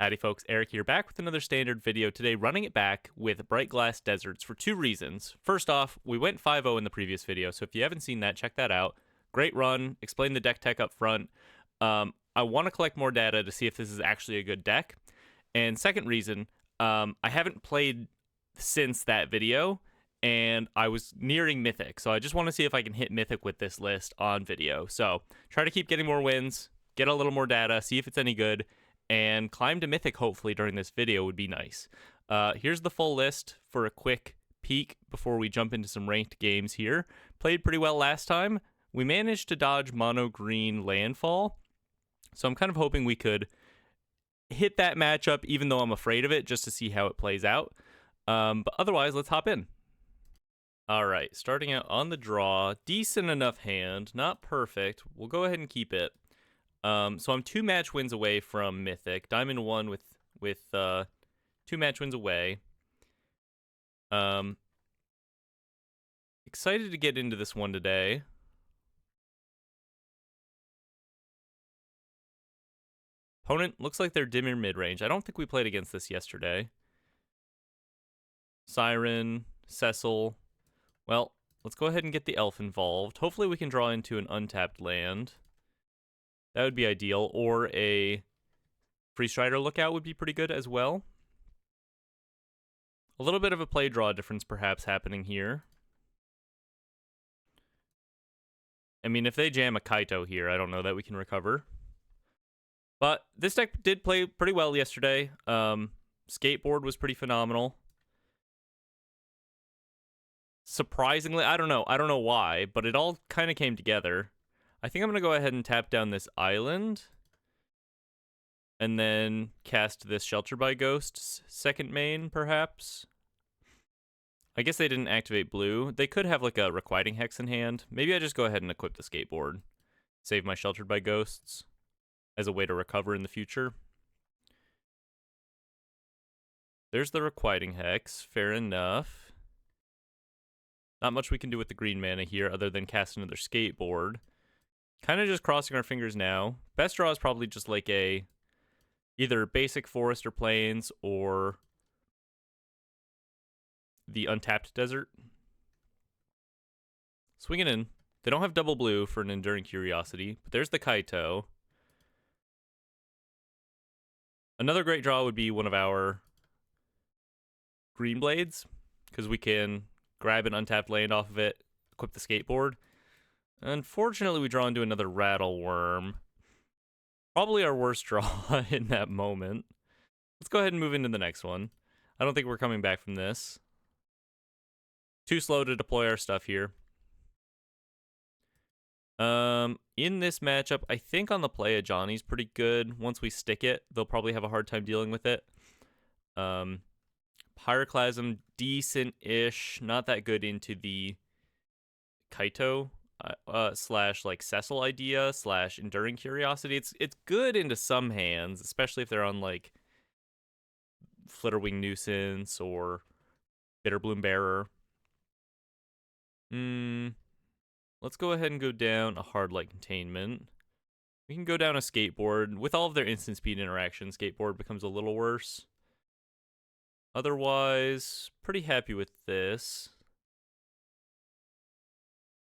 Howdy folks, Eric here, back with another standard video today, running it back with Brightglass Deserts for two reasons. First off, we went 5-0 in the previous video, so if you haven't seen that, check that out. Great run, explain the deck tech up front. I want to collect more data to see if this is actually a good deck. And second reason, I haven't played since that video, and I was nearing Mythic, so I just want to see if I can hit Mythic with this list on video. So, try to keep getting more wins, get a little more data, see if it's any good, and climb to Mythic hopefully during this video would be nice. Here's the full list for a quick peek before we jump into some ranked games here. Played pretty well last time. We managed to dodge mono green Landfall, so I'm kind of hoping we could hit that matchup even though I'm afraid of it, just to see how it plays out. But otherwise, let's hop in. Alright, starting out on the draw, decent enough hand, not perfect. We'll go ahead and keep it. So I'm 2 match wins away from Mythic. Diamond 1 with 2 match wins away. Excited to get into this one today. Opponent looks like they're Dimir Midrange. I don't think we played against this yesterday. Siren, Cecil. Well, let's go ahead and get the elf involved. Hopefully we can draw into an untapped land. That would be ideal, or a Free Strider Lookout would be pretty good as well. A little bit of a play draw difference perhaps happening here. I mean, if they jam a Kaito here, I don't know that we can recover. But this deck did play pretty well yesterday. Skateboard was pretty phenomenal. Surprisingly, I don't know why, but it all kind of came together. I think I'm going to go ahead and tap down this island. And then cast this Shelter by Ghosts second main, perhaps. I guess they didn't activate blue. They could have like a Requiting Hex in hand. Maybe I just go ahead and equip the skateboard. Save my Sheltered by Ghosts as a way to recover in the future. There's the Requiting Hex. Fair enough. Not much we can do with the green mana here other than cast another skateboard. Kind of just crossing our fingers now. Best draw is probably just like a either basic forest or plains or the untapped desert. Swing it in. They don't have double blue for an Enduring Curiosity, but there's the Kaito. Another great draw would be one of our green blades, because we can grab an untapped land off of it, equip the skateboard. Unfortunately, we draw into another Rattle Worm. Probably our worst draw in that moment. Let's go ahead and move into the next one. I don't think we're coming back from this. Too slow to deploy our stuff here. In this matchup, I think on the play, a Johnny's pretty good. Once we stick it, they'll probably have a hard time dealing with it. Pyroclasm, decent-ish. Not that good into the Kaito. Slash like Cecil idea slash Enduring Curiosity. It's good into some hands, especially if they're on like Flitterwing Nuisance or Bitterbloom Bearer. Let's go ahead and go down a Hard Light Containment. We can go down a Skateboard. With all of their instant speed interactions, Skateboard becomes a little worse. Otherwise, pretty happy with this.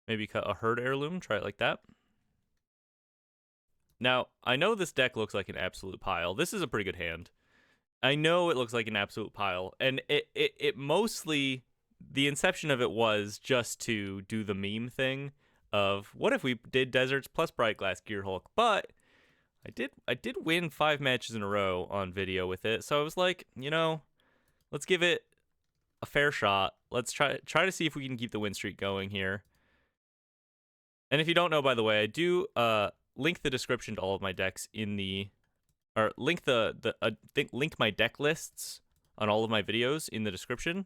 Maybe cut a Herd Heirloom, try it like that. Now, I know this deck looks like an absolute pile. This is a pretty good hand. I know it looks like an absolute pile. And it mostly, the inception of it was just to do the meme thing of, what if we did Deserts plus Brightglass Gear Hulk? But I did win 5 matches in a row on video with it. So I was like, you know, let's give it a fair shot. Let's try to see if we can keep the win streak going here. And if you don't know, by the way, I do link the description to all of my decks in the, or link link my deck lists on all of my videos in the description.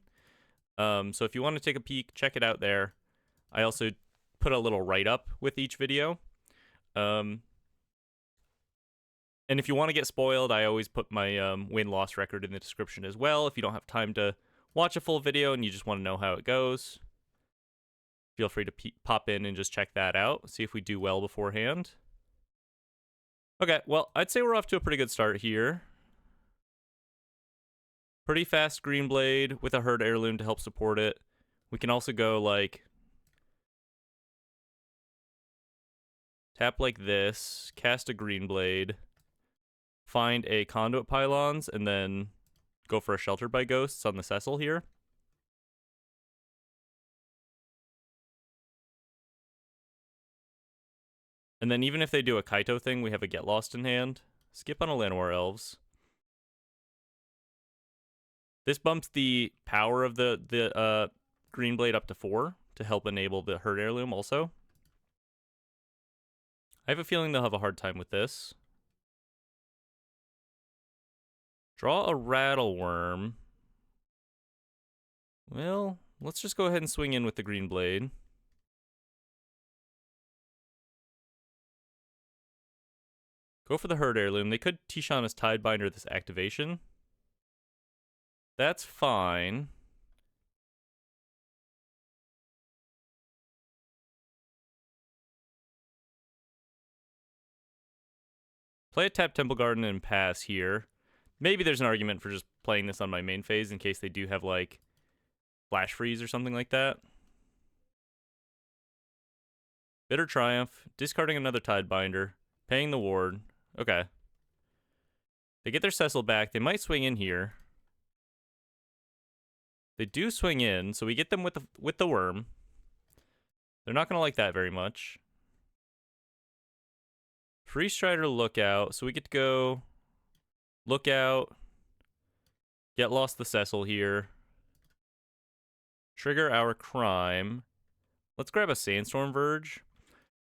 So if you want to take a peek, check it out there. I also put a little write-up with each video. And if you want to get spoiled, I always put my win-loss record in the description as well. If you don't have time to watch a full video and you just want to know how it goes, feel free to pop in and just check that out. See if we do well beforehand. Okay, well, I'd say we're off to a pretty good start here. Pretty fast Green Blade with a Herd Heirloom to help support it. We can also go like tap like this, cast a Green Blade, find a Conduit Pylons, and then go for a Sheltered by Ghosts on the Cecil here. And then even if they do a Kaito thing, we have a Get Lost in hand. Skip on a Llanowar Elves. This bumps the power of the Green Blade up to 4 to help enable the Herd Heirloom also. I have a feeling they'll have a hard time with this. Draw a Rattle Worm. Well, let's just go ahead and swing in with the Green Blade. Go for the Herd Heirloom. They could Tishana's Tidebinder this activation. That's fine. Play a tap Temple Garden and pass here. Maybe there's an argument for just playing this on my main phase in case they do have, like, Flash Freeze or something like that. Bitter Triumph, discarding another Tidebinder, paying the ward. Okay. They get their Cecil back. They might swing in here. They do swing in, so we get them with the worm. They're not going to like that very much. Free Strider Lookout, so we get to go Lookout, get lost the Cecil here, trigger our crime. Let's grab a Sandstorm Verge,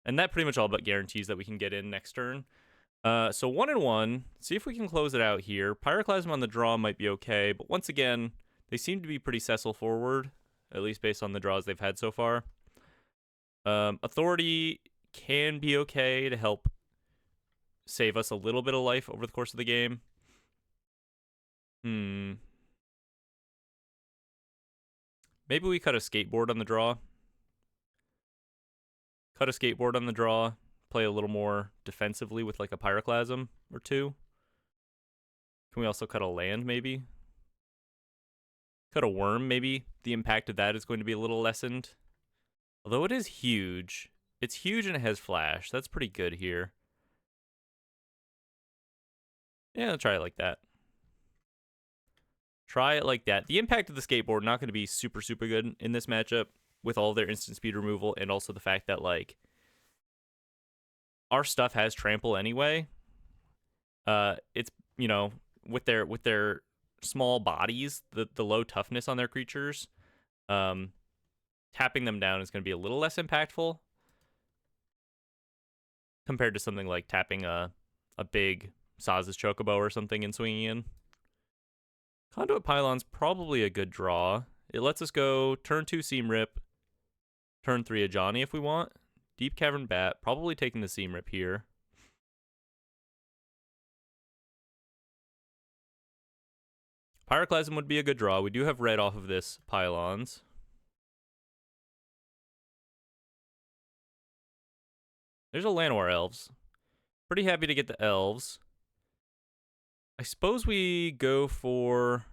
and that pretty much all but guarantees that we can get in next turn. So 1-1, see if we can close it out here. Pyroclasm on the draw might be okay, but once again, they seem to be pretty Cecil forward, at least based on the draws they've had so far. Authority can be okay to help save us a little bit of life over the course of the game. Maybe we cut a Skateboard on the draw. Cut a Skateboard on the draw. Play a little more defensively with like a Pyroclasm or two. Can we also cut a land maybe? Cut a Worm maybe. The impact of that is going to be a little lessened. Although it is huge. It's huge and it has Flash. That's pretty good here. Yeah, I'll try it like that. Try it like that. The impact of the Skateboard not going to be super, super good in this matchup with all of their instant speed removal and also the fact that, like, our stuff has trample anyway. It's, you know, with their small bodies, the low toughness on their creatures, tapping them down is going to be a little less impactful compared to something like tapping a big Saz's Chocobo or something and swinging in. Conduit Pylon's probably a good draw. It lets us go turn 2 Seam Rip, turn 3 Ajani if we want. Deep Cavern Bat, probably taking the Seam Rip here. Pyroclasm would be a good draw. We do have red off of this Pylons. There's a Llanowar Elves. Pretty happy to get the Elves. I suppose we go for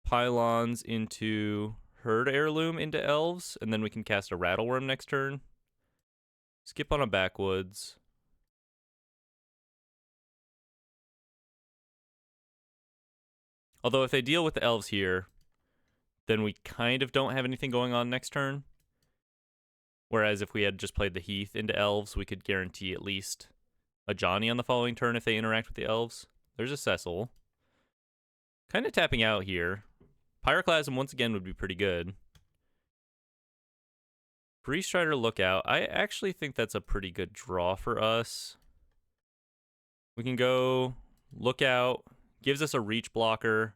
Pylons into Herd Heirloom into Elves, and then we can cast a Rattleworm next turn. Skip on a Backwoods. Although if they deal with the Elves here, then we kind of don't have anything going on next turn. Whereas if we had just played the Heath into Elves, we could guarantee at least a Johnny on the following turn if they interact with the Elves. There's a Cecil. Kind of tapping out here. Pyroclasm once again would be pretty good. Free Strider Lookout. I actually think that's a pretty good draw for us. We can go Lookout. Gives us a reach blocker.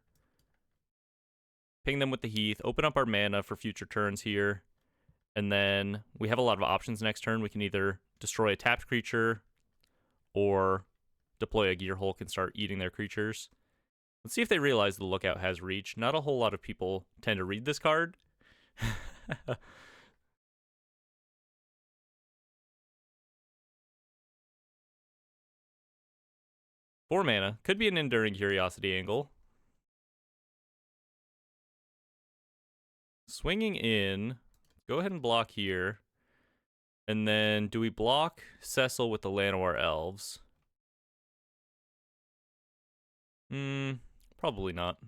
Ping them with the Heath. Open up our mana for future turns here. And then we have a lot of options next turn. We can either destroy a tapped creature or deploy a Gear Hulk and start eating their creatures. Let's see if they realize the Lookout has reach. Not a whole lot of people tend to read this card. 4 mana. Could be an Enduring Curiosity angle. Swinging in. Go ahead and block here. And then, do we block Cecil with the Llanowar Elves? Probably not.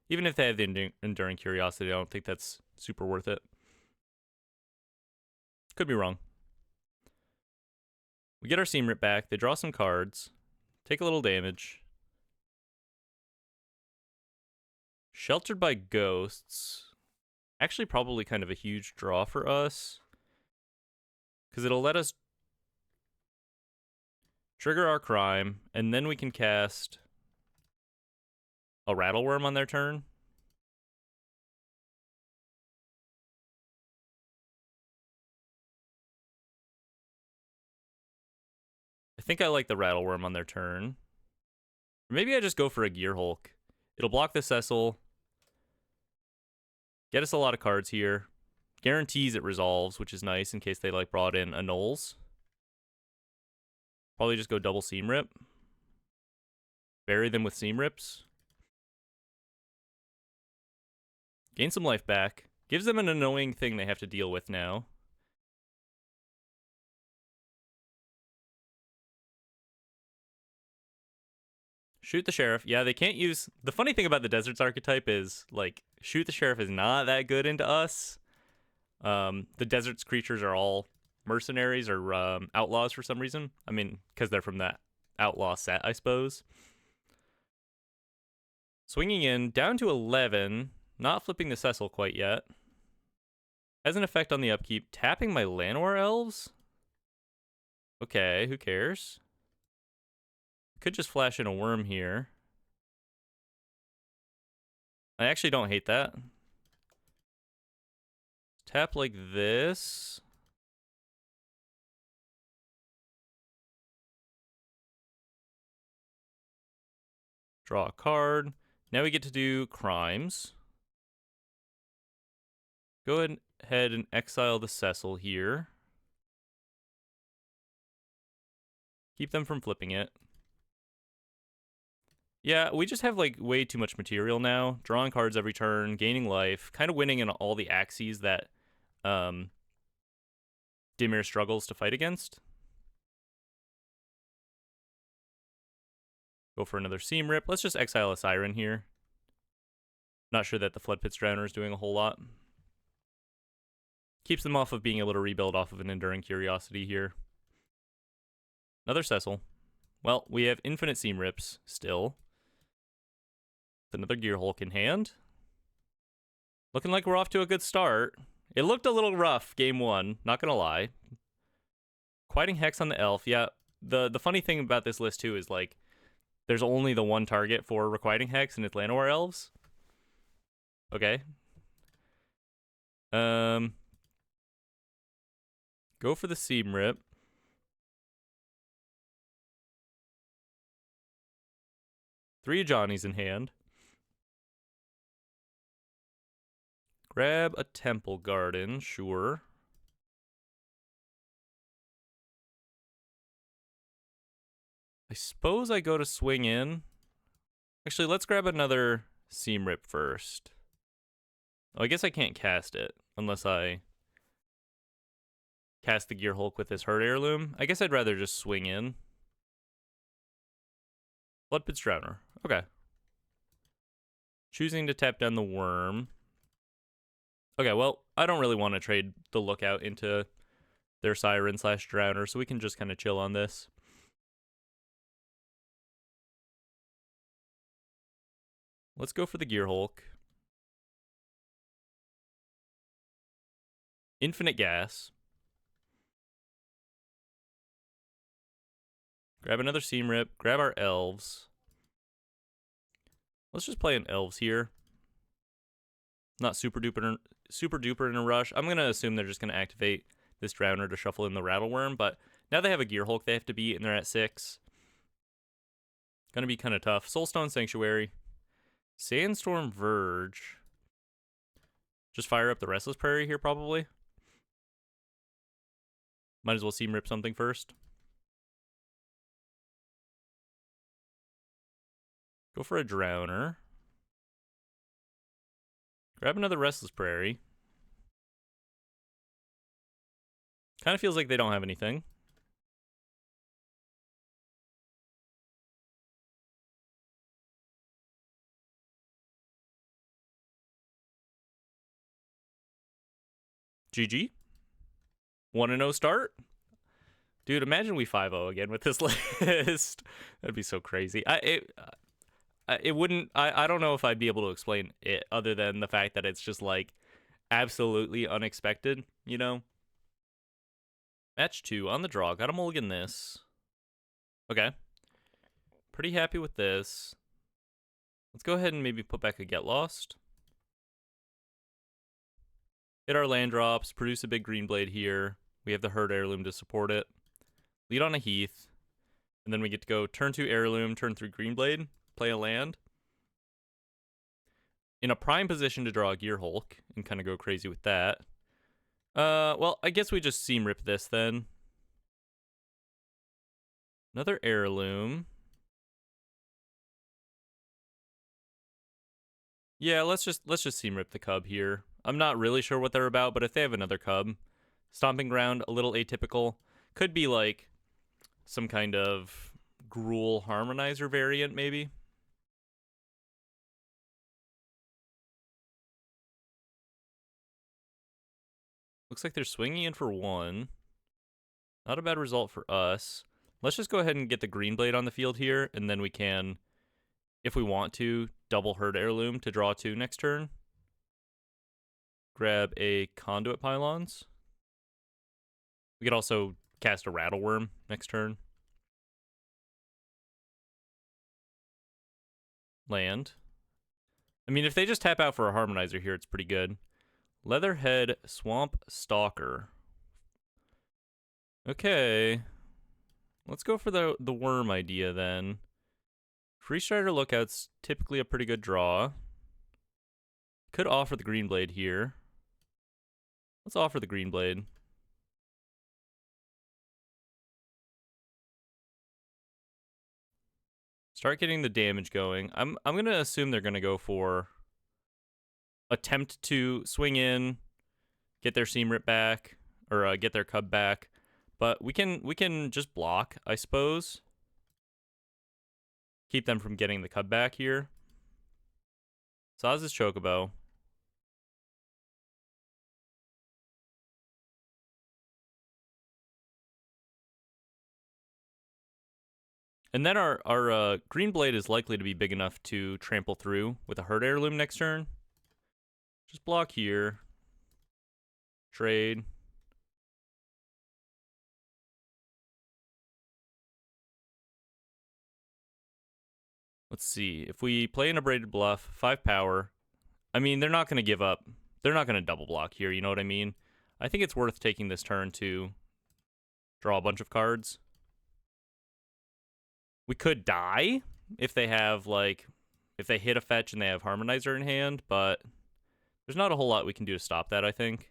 Even if they have the Enduring Curiosity, I don't think that's super worth it. Could be wrong. We get our Seam Rip back. They draw some cards. Take a little damage. Sheltered by Ghosts. Actually, probably kind of a huge draw for us. Because it'll let us trigger our crime, and then we can cast a Rattleworm on their turn. I think I like the Rattleworm on their turn. Or maybe I just go for a Gear Hulk. It'll block the Cecil. Get us a lot of cards here. Guarantees it resolves, which is nice in case they like brought in annuls. Probably just go double Seam Rip. Bury them with Seam Rips. Gain some life back. Gives them an annoying thing they have to deal with now. Shoot the Sheriff. Yeah, they can't use... The funny thing about the Deserts archetype is, like, Shoot the Sheriff is not that good into us. The Deserts creatures are all mercenaries or outlaws for some reason. I mean, because they're from that outlaw set, I suppose. Swinging in, down to 11. Not flipping the Cecil quite yet. Has an effect on the upkeep. Tapping my Llanowar Elves? Okay, who cares? Could just flash in a worm here. I actually don't hate that. Tap like this. Draw a card. Now we get to do crimes. Go ahead and exile the Cecil here. Keep them from flipping it. Yeah, we just have like way too much material now. Drawing cards every turn, gaining life, kind of winning in all the axes that Dimir struggles to fight against. Go for another Seam Rip. Let's just exile a Siren here. Not sure that the Floodpits Drowner is doing a whole lot. Keeps them off of being able to rebuild off of an Enduring Curiosity here. Another Cecil. Well, we have infinite Seam Rips still. With another Gear Hulk in hand. Looking like we're off to a good start. It looked a little rough game one, not gonna lie. Quieting Hex on the Elf. Yeah, the funny thing about this list too is like there's only the one target for Requiting Hex and it's Llanowar Elves. Okay. Go for the Seam Rip. Three Johnnies in hand. Grab a Temple Garden, sure. I suppose I go to swing in. Actually, let's grab another Seam Rip first. Oh, I guess I can't cast it unless I cast the Gear Hulk with this Herd Heirloom. I guess I'd rather just swing in. Floodpits Drowner. Okay. Choosing to tap down the Worm. Okay, well, I don't really want to trade the Lookout into their Siren / Drowner, so we can just kind of chill on this. Let's go for the Gear Hulk. Infinite Gas. Grab another Seam Rip. Grab our Elves. Let's just play an Elves here. Not super duper in a rush. I'm going to assume they're just going to activate this Drowner to shuffle in the Rattleworm, but now they have a Gear Hulk they have to beat, and they're at 6. Going to be kind of tough. Soulstone Sanctuary. Sandstorm Verge. Just fire up the Restless Prairie here, probably. Might as well Seam Rip something first. Go for a Drowner. Grab another Restless Prairie. Kind of feels like they don't have anything. GG. 1-0 start. Dude, imagine we 5-0 again with this list. That'd be so crazy. It wouldn't. I don't know if I'd be able to explain it other than the fact that it's just like absolutely unexpected, you know? Match 2 on the draw. Got a mulligan this. Okay. Pretty happy with this. Let's go ahead and maybe put back a Get Lost. Hit our land drops, produce a big green blade here. We have the Herd Heirloom to support it. Lead on a Heath. And then we get to go turn 2 Heirloom, turn 3 green blade, play a land. In a prime position to draw a Gear Hulk and kind of go crazy with that. Well, I guess we just Seam Rip this then. Another Heirloom. Yeah, let's just Seam Rip the Cub here. I'm not really sure what they're about, but if they have another Cub, Stomping Ground, a little atypical. Could be like some kind of Gruul Harmonizer variant, maybe. Looks like they're swinging in for 1. Not a bad result for us. Let's just go ahead and get the green blade on the field here, and then we can, if we want to, double Herd Heirloom to draw 2 next turn. Grab a Conduit Pylons. We could also cast a Rattleworm next turn. Land. I mean, if they just tap out for a Harmonizer here, it's pretty good. Leatherhead Swamp Stalker. Okay. Let's go for the worm idea then. Free Strider Lookout's typically a pretty good draw. Could offer the green blade here. Let's offer the green blade. Start getting the damage going. I'm gonna assume they're gonna go for attempt to swing in, get their Seam Rip back, or get their Cub back. But we can just block, I suppose. Keep them from getting the Cub back here. Saz's Chocobo. And then our green blade is likely to be big enough to trample through with a Herd Heirloom next turn. Just block here. Trade. Let's see. If we play an Abraded Bluff, 5 power. I mean, they're not going to give up. They're not going to double block here, you know what I mean? I think it's worth taking this turn to draw a bunch of cards. We could die if they have, like, if they hit a fetch and they have Harmonizer in hand, but there's not a whole lot we can do to stop that, I think.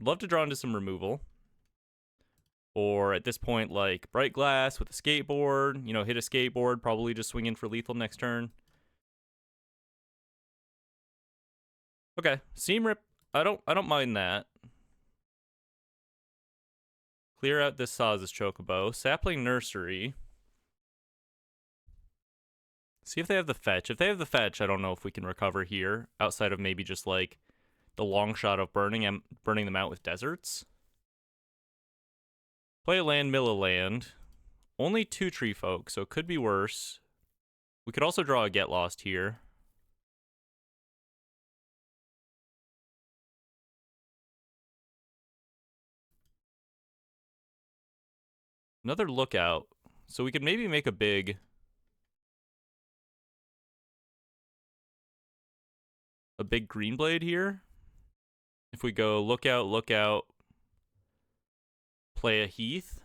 I'd love to draw into some removal. Or at this point, like, Brightglass with a skateboard. You know, hit a skateboard, probably just swing in for lethal next turn. Okay, Seam Rip. I don't mind that. Clear out this Saz's Chocobo. Sapling Nursery. See if they have the fetch. If they have the fetch, I don't know if we can recover here, outside of maybe just like the long shot of burning them out with deserts. Play a land, mill a land. Only 2 Tree Folk, so it could be worse. We could also draw a Get Lost here. Another Lookout. So we could maybe make a big green blade here. If we go lookout, play a Heath,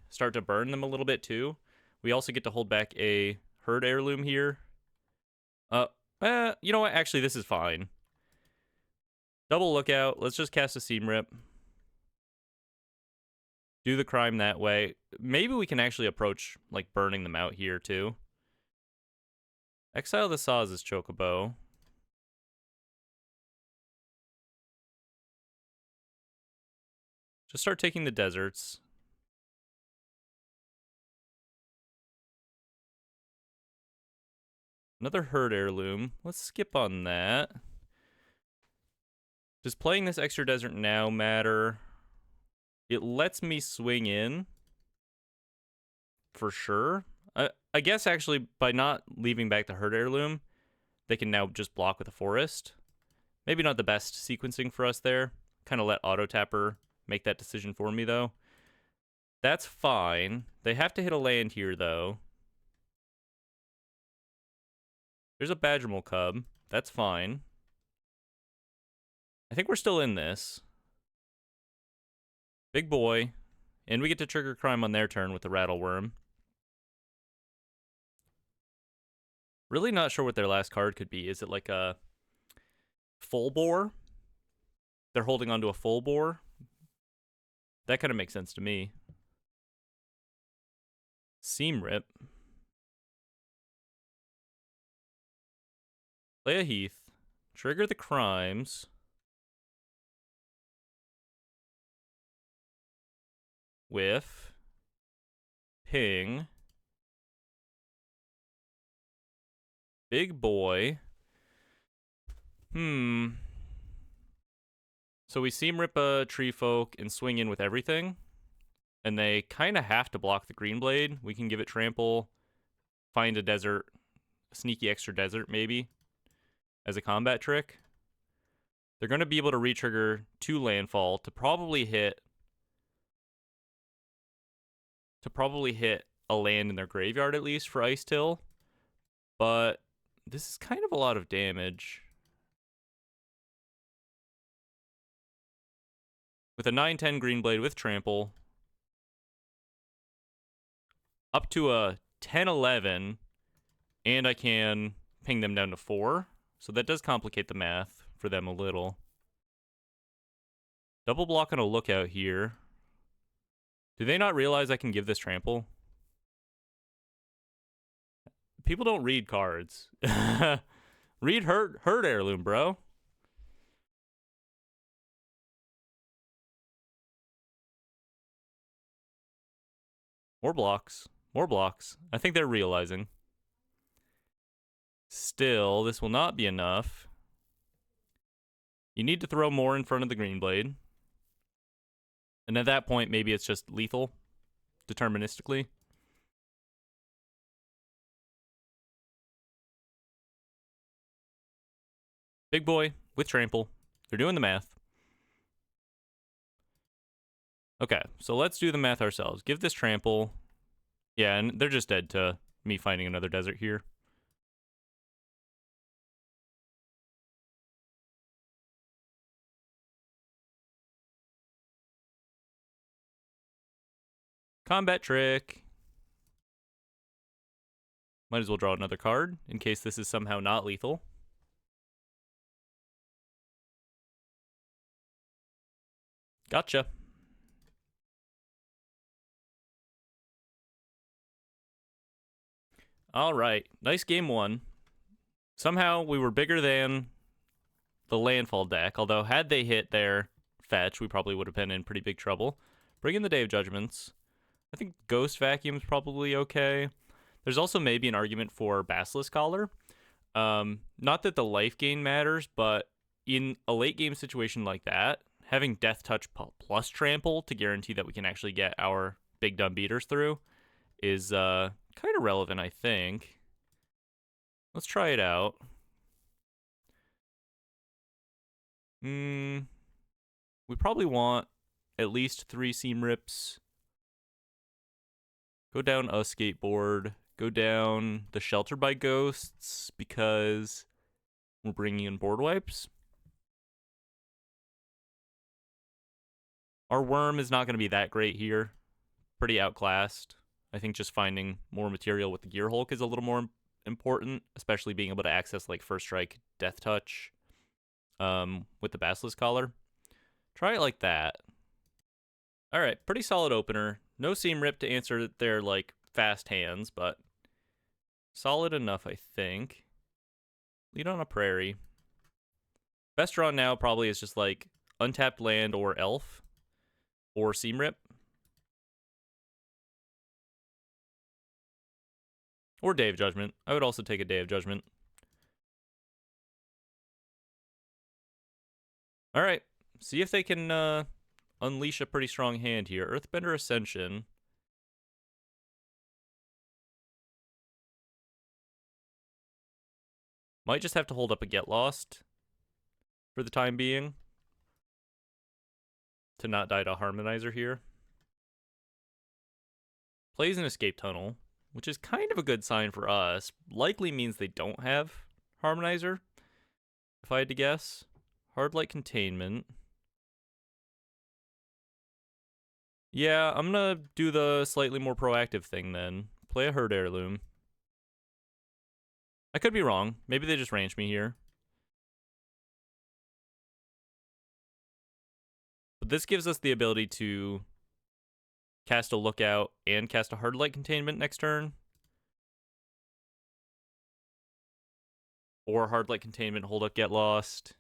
start to burn them a little bit too. We also get to hold back a Herd Heirloom here. You know what? Actually, this is fine. Double lookout. Let's just cast a seam rip. Do the crime that way. Maybe we can actually approach, like, burning them out here, too. Exile the Saw's Chocobo. Just start taking the deserts. Another herd heirloom. Let's skip on that. Does playing this extra desert now matter? It lets me swing in. For sure. I guess actually by not leaving back the herd heirloom, they can now just block with a forest. Maybe not the best sequencing for us there. Kind of let Auto Tapper make that decision for me though. That's fine. They have to hit a land here though. There's a Badgermole Cub. That's fine. I think we're still in this. Big boy. And we get to trigger crime on their turn with the Rattle Worm. Really not sure what their last card could be. Is it like a full bore? They're holding onto a full bore? That kind of makes sense to me. Seam Rip. Play a Heath. Trigger the crimes. With ping. Big boy. So we seam rip a tree folk and swing in with everything. And they kind of have to block the green blade. We can give it trample. Find a desert. A sneaky extra desert maybe. As a combat trick. They're going to be able to retrigger 2 landfall to probably hit a land in their graveyard at least for Ice Till. But this is kind of a lot of damage. With a 9/10 green blade with trample. Up to a 10/11. And I can ping them down to 4. So that does complicate the math for them a little. Double block on a lookout here. Do they not realize I can give this trample? People don't read cards. Read herd heirloom, bro. More blocks. More blocks. I think they're realizing. Still, this will not be enough. You need to throw more in front of the green blade. And at that point, maybe it's just lethal. Deterministically. Big boy with trample. They're doing the math. Okay, so let's do the math ourselves. Give this trample. Yeah, and they're just dead to me finding another desert here. Combat trick. Might as well draw another card in case this is somehow not lethal. Gotcha. All right. Nice game 1. Somehow we were bigger than the Landfall deck, although had they hit their fetch, we probably would have been in pretty big trouble. Bring in the Day of Judgments. I think Ghost Vacuum's probably okay. There's also maybe an argument for Basilisk Collar. Not that the life gain matters, but in a late game situation like that, having Death Touch plus Trample to guarantee that we can actually get our big dumb beaters through is kind of relevant, I think. Let's try it out. We probably want at least 3 seam rips. Go down a skateboard. Go down the Shelter by Ghosts because we're bringing in board wipes. Our worm is not going to be that great here. Pretty outclassed. I think just finding more material with the Gear Hulk is a little more important, especially being able to access like First Strike, Death Touch. with the Basilisk Collar. Try it like that. Alright, pretty solid opener. No Seam Rip to answer their, like, fast hands, but solid enough, I think. Lead on a Prairie. Best draw now probably is just, like, Untapped Land or Elf. Or Seam Rip. Or Day of Judgment. I would also take a Day of Judgment. Alright, see if they can, unleash a pretty strong hand here. Earthbender Ascension. Might just have to hold up a Get Lost for the time being to not die to Harmonizer here. Plays an Escape Tunnel, which is kind of a good sign for us. Likely means they don't have Harmonizer, if I had to guess. Hard Light Containment. Yeah, I'm gonna do the slightly more proactive thing then. Play a Herd Heirloom. I could be wrong. Maybe they just range me here. But this gives us the ability to cast a Lookout and cast a Hard Light Containment next turn. Or Hard Light Containment, hold up, Get Lost.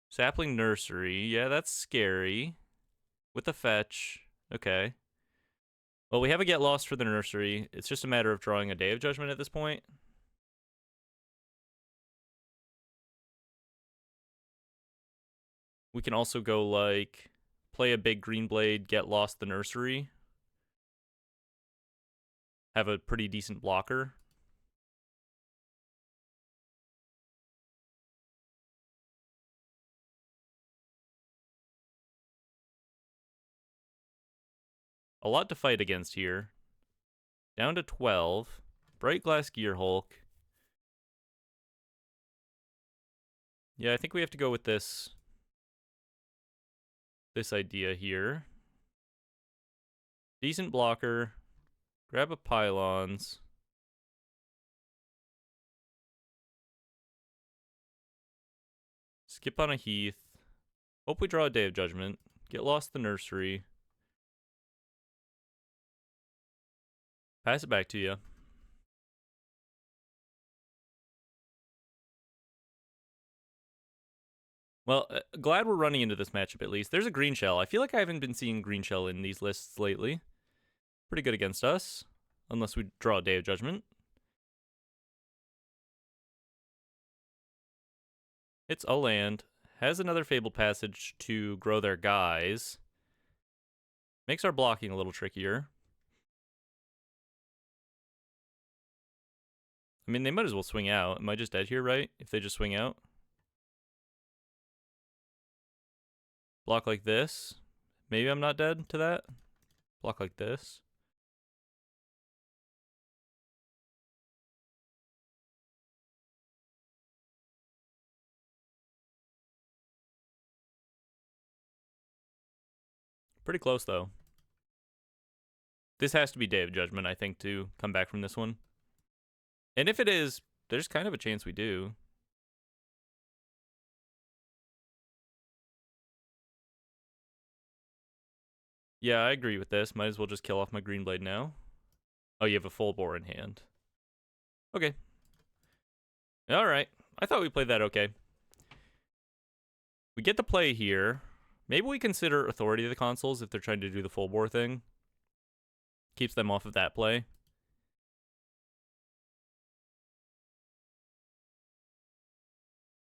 Sapling Nursery. Yeah, that's scary. With a fetch. Okay. Well, we have a Get Lost for the Nursery. It's just a matter of drawing a Day of Judgment at this point. We can also go, like, play a big Green Blade, Get Lost the Nursery. Have a pretty decent blocker. A lot to fight against here. Down to 12. Brightglass Gearhulk. Yeah, I think we have to go with this idea here. Decent blocker. Grab a Pylons. Skip on a Heath. Hope we draw a Day of Judgment. Get Lost the Nursery. Pass it back to you. Well, glad we're running into this matchup at least. There's a Green Shell. I feel like I haven't been seeing Green Shell in these lists lately. Pretty good against us. Unless we draw a Day of Judgment. It's a land. Has another Fabled Passage to grow their guys. Makes our blocking a little trickier. I mean, they might as well swing out. Am I just dead here, right? If they just swing out. Block like this. Maybe I'm not dead to that. Block like this. Pretty close, though. This has to be Day of Judgment, I think, to come back from this one. And if it is, there's kind of a chance we do. Yeah, I agree with this. Might as well just kill off my Green Blade now. Oh, you have a full bore in hand. Okay. Alright. I thought we played that okay. We get to play here. Maybe we consider Authority of the Consuls if they're trying to do the full bore thing. Keeps them off of that play.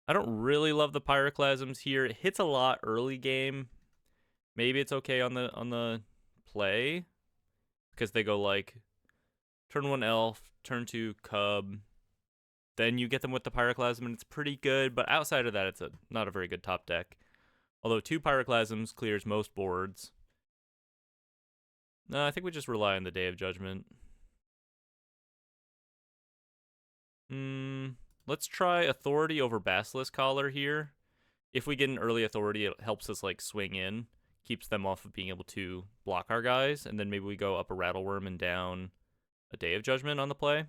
I don't really love the Pyroclasms here. It hits a lot early game. Maybe it's okay on the play. Because they go like turn 1 Elf, turn 2 Cub. Then you get them with the Pyroclasm and it's pretty good. But outside of that, it's not a very good top deck. Although 2 Pyroclasms clears most boards. No, I think we just rely on the Day of Judgment. Let's try Authority over Basilisk Collar here. If we get an early Authority, it helps us like swing in. Keeps them off of being able to block our guys. And then maybe we go up a Rattleworm and down a Day of Judgment on the play.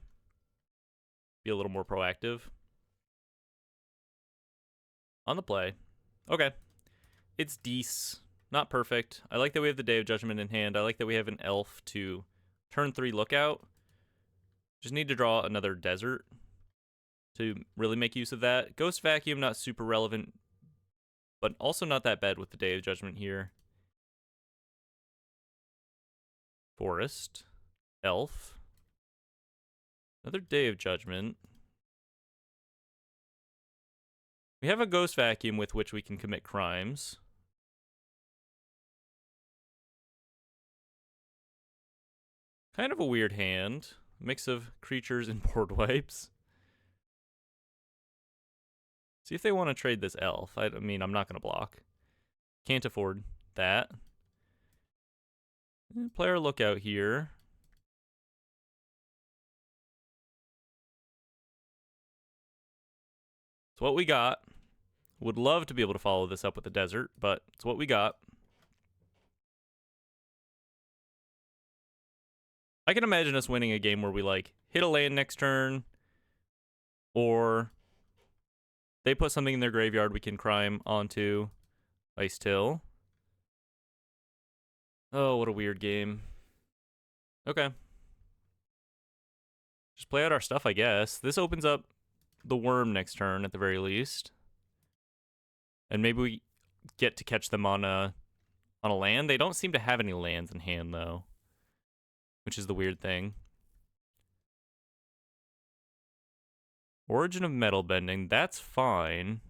Be a little more proactive. On the play. Okay. It's decent. Not perfect. I like that we have the Day of Judgment in hand. I like that we have an elf to turn 3 lookout. Just need to draw another desert to really make use of that. Ghost Vacuum, not super relevant, but also not that bad with the Day of Judgment here. Forest. Elf. Another Day of Judgment. We have a Ghost Vacuum with which we can commit crimes. Kind of a weird hand. Mix of creatures and board wipes. See if they want to trade this elf. I mean, I'm not going to block. Can't afford that. Player lookout here. It's what we got. Would love to be able to follow this up with the desert, but it's what we got. I can imagine us winning a game where we like hit a land next turn, or they put something in their graveyard we can crime onto. Ice Till. Oh, what a weird game. Okay. Just play out our stuff, I guess. This opens up the worm next turn at the very least. And maybe we get to catch them on a land. They don't seem to have any lands in hand, though, which is the weird thing. Origin of Metal Bending, that's fine.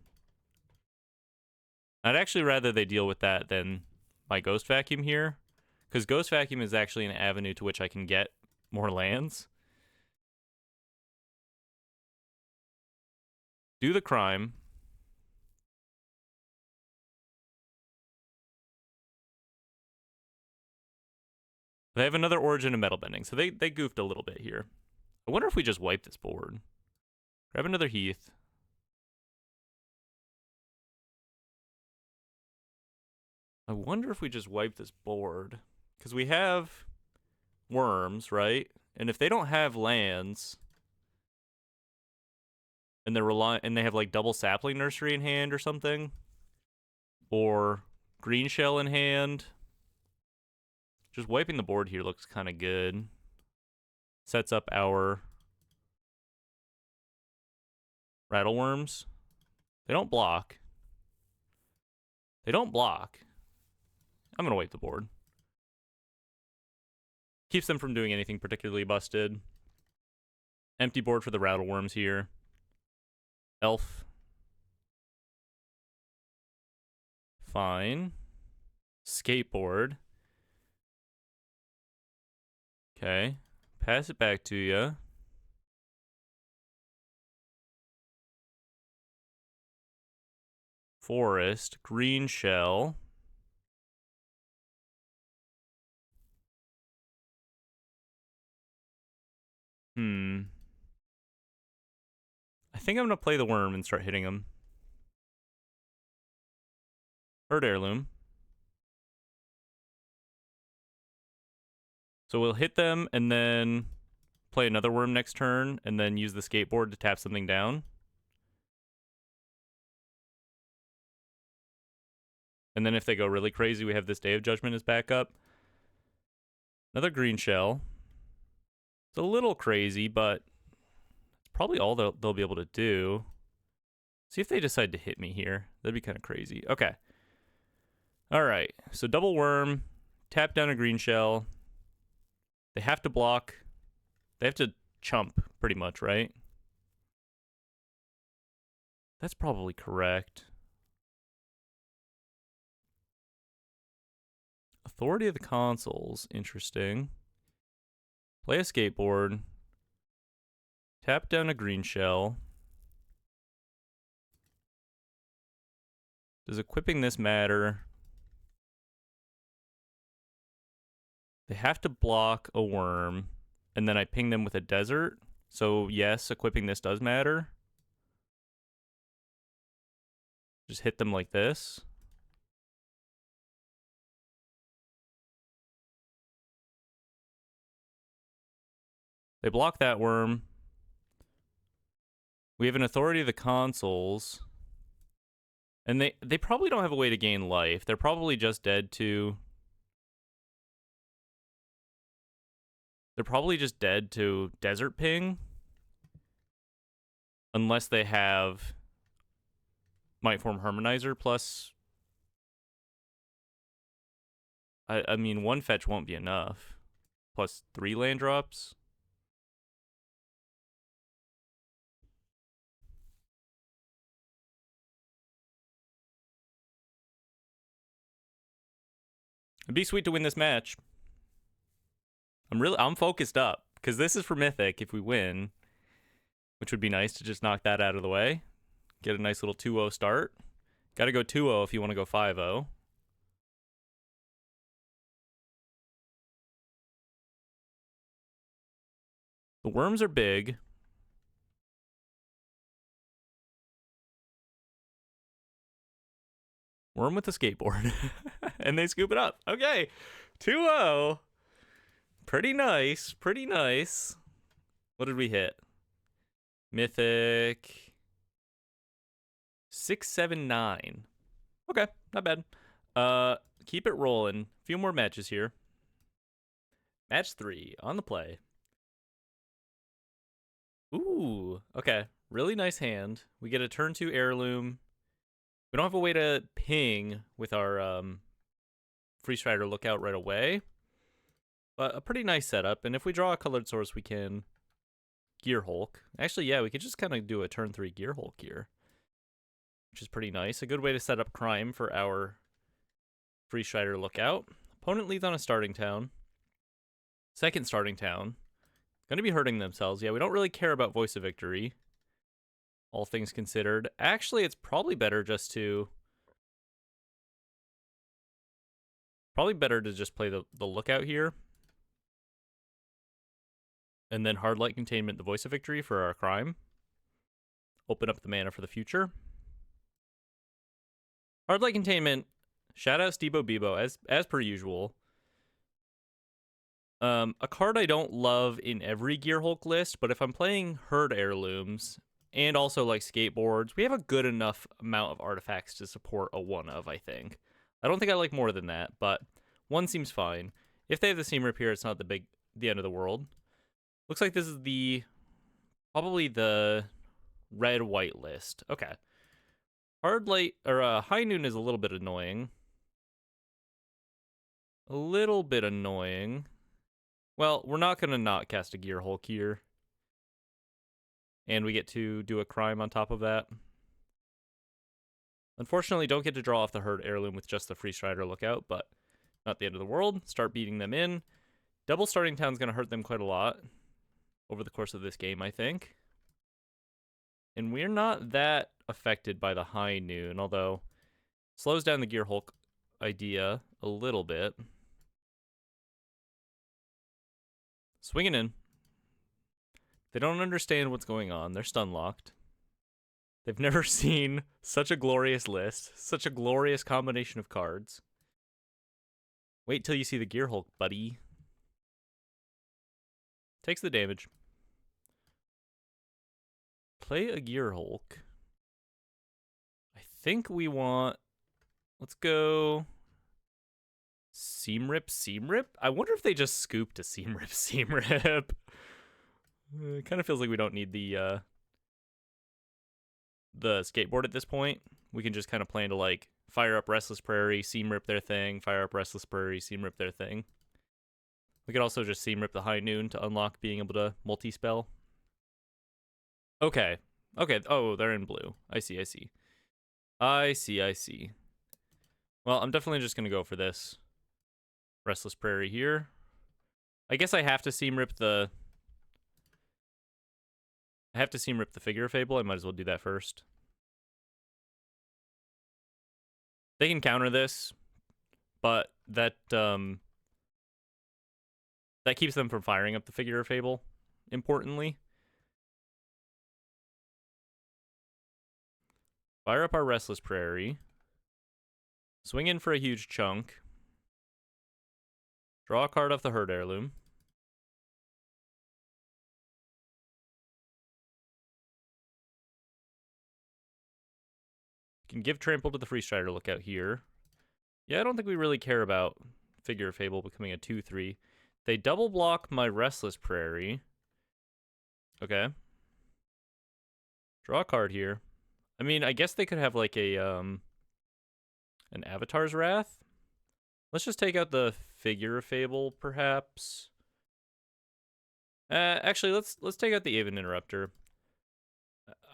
I'd actually rather they deal with that than my Ghost Vacuum here, because Ghost Vacuum is actually an avenue to which I can get more lands. Do the crime. They have another Origin of Metal Bending, so they goofed a little bit here. I wonder if we just wipe this board. Grab another Heath. I wonder if we just wipe this board, because we have worms, right? And if they don't have lands, and they have like double Sapling Nursery in hand or something, or Green Shell in hand, just wiping the board here looks kind of good. Sets up our Rattleworms. They don't block. They don't block. I'm going to wipe the board. Keeps them from doing anything particularly busted. Empty board for the Rattleworms here. Elf. Fine. Skateboard. Okay. Pass it back to you. Forest. Green Shell. I think I'm going to play the worm and start hitting him. Bird Heirloom. So we'll hit them and then play another worm next turn and then use the skateboard to tap something down. And then if they go really crazy, we have this Day of Judgment as backup. Another green shell. It's a little crazy, but it's probably all they'll be able to do. See if they decide to hit me here. That'd be kind of crazy. Okay. All right. So double worm, tap down a green shell. They have to block. They have to chump, pretty much, right? That's probably correct. Authority of the Consoles. Interesting. Play a skateboard. Tap down a green shell. Does equipping this matter? They have to block a worm, and then I ping them with a desert. So yes, equipping this does matter. Just hit them like this. They block that worm. We have an Authority of the Consoles. And they probably don't have a way to gain life. They're probably just dead to... They're probably just dead to Desert Ping. Unless they have Mightform Harmonizer plus... I mean, one fetch won't be enough. Plus 3 land drops. It'd be sweet to win this match. I'm focused up because this is for Mythic if we win, which would be nice to just knock that out of the way. Get a nice little 2-0 start. Got to go 2-0 if you want to go 5-0. The worms are big. Worm with a skateboard. And they scoop it up. Okay. 2-0. Pretty nice. Pretty nice. What did we hit? Mythic. 679. Okay. Not bad. Keep it rolling. A few more matches here. Match 3 on the play. Ooh. Okay. Really nice hand. We get a turn 2 heirloom. We don't have a way to ping with our Free Strider Lookout right away. But a pretty nice setup. And if we draw a colored source, we can Gear Hulk. Actually, yeah, we could just kind of do a turn 3 Gear Hulk here. Which is pretty nice. A good way to set up crime for our Free Strider Lookout. Opponent leads on a starting town. Second starting town. Gonna be hurting themselves. Yeah, we don't really care about Voice of Victory. All things considered. Actually, it's probably better just to... Probably better to just play the Lookout here. And then Hard Light Containment, the Voice of Victory for our crime. Open up the mana for the future. Hard Light Containment. Shout out Stebo Bebo, as per usual. A card I don't love in every Gear Hulk list, but if I'm playing Herd Heirlooms... And also, like, skateboards. We have a good enough amount of artifacts to support a 1-of, I think. I don't think I like more than that, but 1 seems fine. If they have the Seam Rip here, it's not the end of the world. Looks like this is probably the red-white list. Okay. Hard Light, or High Noon is a little bit annoying. A little bit annoying. Well, we're not going to not cast a Gear Hulk here. And we get to do a crime on top of that. Unfortunately, don't get to draw off the Herd Heirloom with just the Free Strider Lookout, but not the end of the world. Start beating them in. Double starting town's going to hurt them quite a lot over the course of this game, I think. And we're not that affected by the High Noon, although slows down the Gear Hulk idea a little bit. Swinging in. They don't understand what's going on. They're stun locked. They've never seen such a glorious list, such a glorious combination of cards. Wait till you see the Gear Hulk, buddy. Takes the damage. Play a Gear Hulk. I think we want... Let's go... Seam Rip, Seam Rip? I wonder if they just scoop to Seam Rip, Seam Rip. It kind of feels like we don't need the skateboard at this point. We can just kind of plan to, like, fire up Restless Prairie, Seam Rip their thing, fire up Restless Prairie, Seam Rip their thing. We could also just Seam Rip the High Noon to unlock being able to multi-spell. Okay. Okay. Oh, they're in blue. I see, I see. I see, I see. Well, I'm definitely just going to go for this. Restless Prairie here. I guess I have to Seam Rip the... I have to Seam Rip the Figure of Fable. I might as well do that first. They can counter this, but that keeps them from firing up the Figure of Fable, importantly. Fire up our Restless Prairie. Swing in for a huge chunk. Draw a card off the Herd Heirloom. Can give trample to the Free Strider lookout here. Yeah, I don't think we really care about Figure of Fable becoming a 2/3. They double block my Restless Prairie. Okay. Draw a card here. I mean, I guess they could have like a an Avatar's Wrath. Let's just take out the Figure of Fable, perhaps. Actually, let's take out the Aven Interrupter.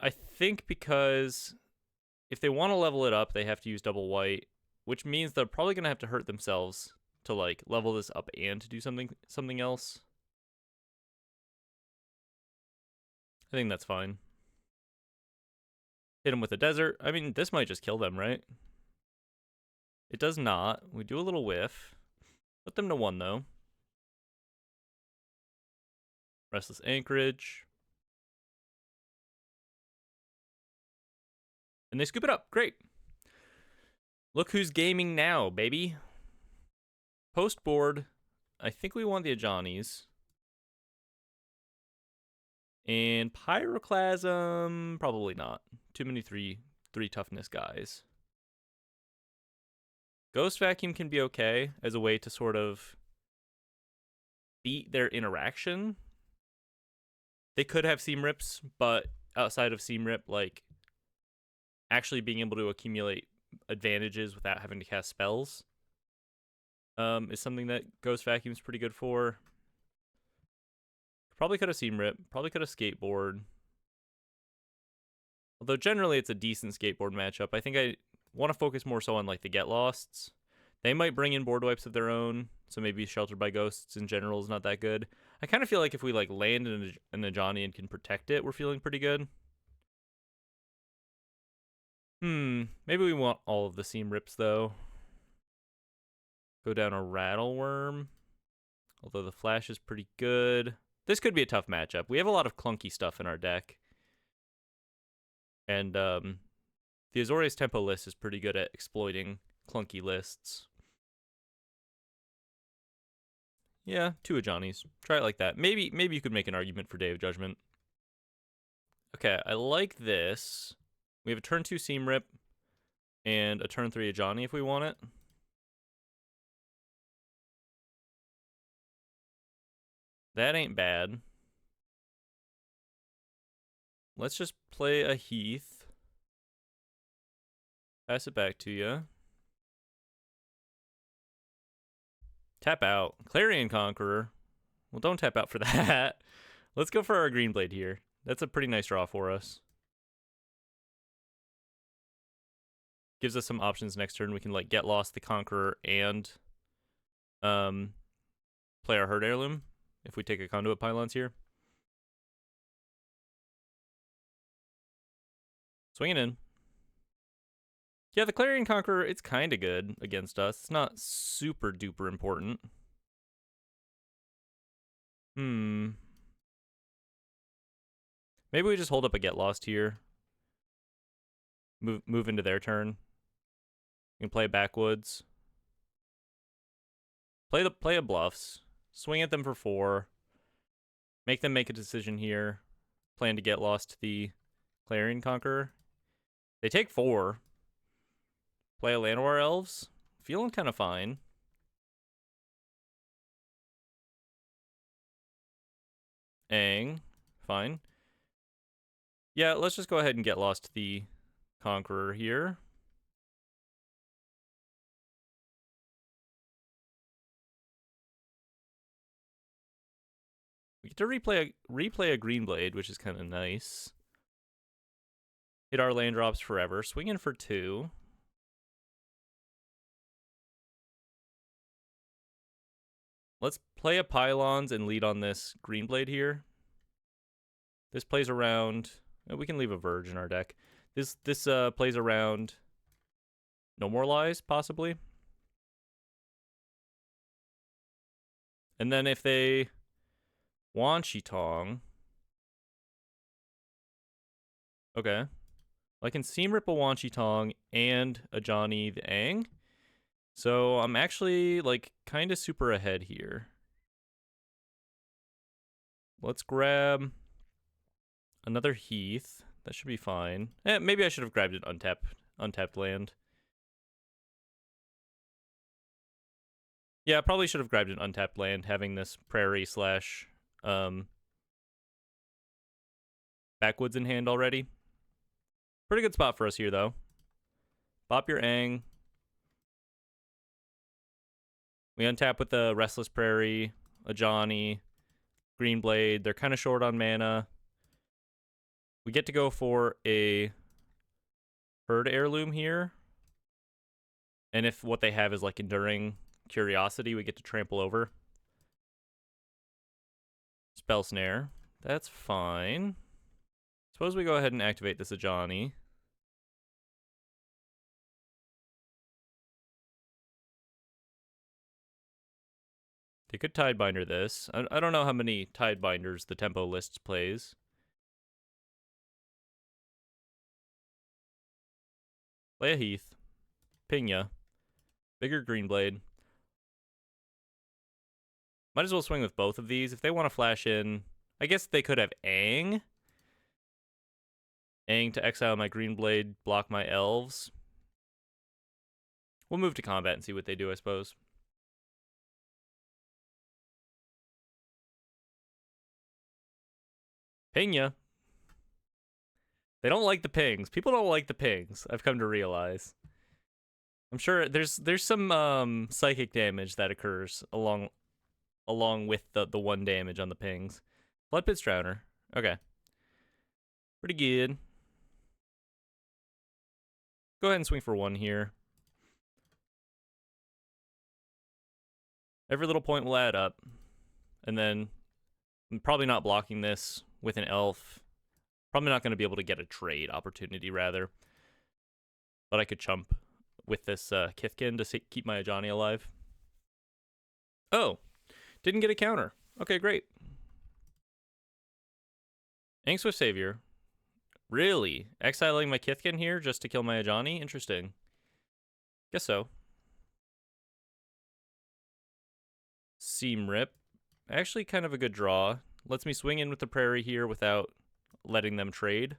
I think because if they want to level it up, they have to use double white, which means they're probably gonna have to hurt themselves to like level this up and to do something else. I think that's fine. Hit them with a desert. I mean, this might just kill them, right? It does not. We do a little whiff. Put them to 1 though. Restless Anchorage. And they scoop it up. Great. Look who's gaming now, baby. Post board. I think we want the Ajani's. And Pyroclasm, probably not. Too many three toughness guys. Ghost Vacuum can be okay as a way to sort of beat their interaction. They could have Seam Rips, but outside of Seam Rip, like actually being able to accumulate advantages without having to cast spells is something that Ghost Vacuum is pretty good for. Probably could have Seam Rip. Probably could have Skateboard. Although generally it's a decent Skateboard matchup. I think I want to focus more so on like the Get Losts. They might bring in board wipes of their own, so maybe Sheltered by Ghosts in general is not that good. I kind of feel like if we like land an Ajani and can protect it, we're feeling pretty good. Maybe we want all of the Seam Rips though. Go down a Rattle Worm. Although the Flash is pretty good. This could be a tough matchup. We have a lot of clunky stuff in our deck. And the Azorius Tempo list is pretty good at exploiting clunky lists. Yeah, 2 Ajani's. Try it like that. Maybe you could make an argument for Day of Judgment. Okay, I like this. We have a turn 2 Seam Rip and a turn 3 Ajani if we want it. That ain't bad. Let's just play a Heath. Pass it back to you. Tap out. Clarion Conqueror. Well, don't tap out for that. Let's go for our Green Blade here. That's a pretty nice draw for us. Gives us some options next turn. We can like Get Lost the Conqueror and play our Herd Heirloom if we take a Conduit Pylons here. Swinging in. Yeah, the Clarion Conqueror, it's kind of good against us. It's not super duper important. Maybe we just hold up a Get Lost here. Move into their turn. You can play backwoods. Play a bluffs. Swing at them for 4. Make them make a decision here. Plan to Get Lost to the Clarion Conqueror. They take 4. Play a Llanowar Elves. Feeling kind of fine. Aang. Fine. Yeah, let's just go ahead and Get Lost to the Conqueror here. We get to replay a Green Blade, which is kind of nice. Hit our land drops forever. Swing in for 2. Let's play a Pylons and lead on this Green Blade here. This plays around... We can leave a Verge in our deck. This plays around No More Lies, possibly. And then if they want Shitong... Okay. I can Seam Rip a Wanchitong and a Johnny the Aang. So I'm actually, like, kind of super ahead here. Let's grab another Heath. That should be fine. Maybe I should have grabbed it untapped untapped land. Yeah, I probably should have grabbed an untapped land, having this prairie slash backwoods in hand already. Pretty good spot for us here, though. Bop your Ang. We untap with the Restless Prairie, a Johnny, Green Blade. They're kind of short on mana. We get to go for a Herd Heirloom here. And if what they have is like Enduring Curiosity, we get to trample over. Spell Snare. That's fine. Suppose we go ahead and activate this Ajani. They could Tidebinder this. I don't know how many Tidebinders the tempo list plays. Play a Heath. Ping ya. Bigger Green Blade. Might as well swing with both of these. If they want to flash in, I guess they could have Ang. Ang to exile my Green Blade, block my elves. We'll move to combat and see what they do, I suppose. Ping ya. They don't like the pings. People don't like the pings, I've come to realize. I'm sure there's some psychic damage that occurs along with the 1 damage on the pings. Floodpit Strowner. Okay. Pretty good. Go ahead and swing for 1 here. Every little point will add up. And then I'm probably not blocking this with an elf. Probably not going to be able to get a trade opportunity, rather. But I could chump with this Kithkin to keep my Ajani alive. Oh, didn't get a counter. Okay, great. Angswift Savior. Really? Exiling my Kithkin here just to kill my Ajani? Interesting. Guess so. Seam Rip. Actually kind of a good draw. Lets me swing in with the Prairie here without letting them trade.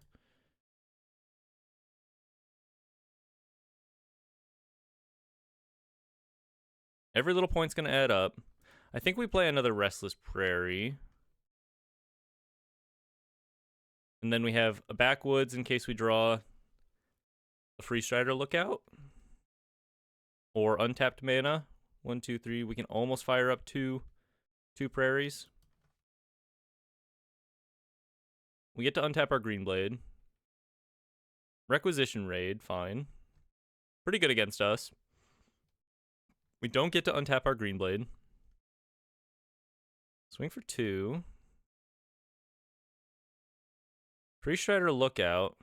Every little point's going to add up. I think we play another Restless Prairie. And then we have a Backwoods in case we draw a Free Strider Lookout. Or untapped mana. 1, 2, 3. We can almost fire up two prairies. We get to untap our Green Blade. Requisition Raid, fine. Pretty good against us. We don't get to untap our Green Blade. Swing for 2. Free Strider Lookout.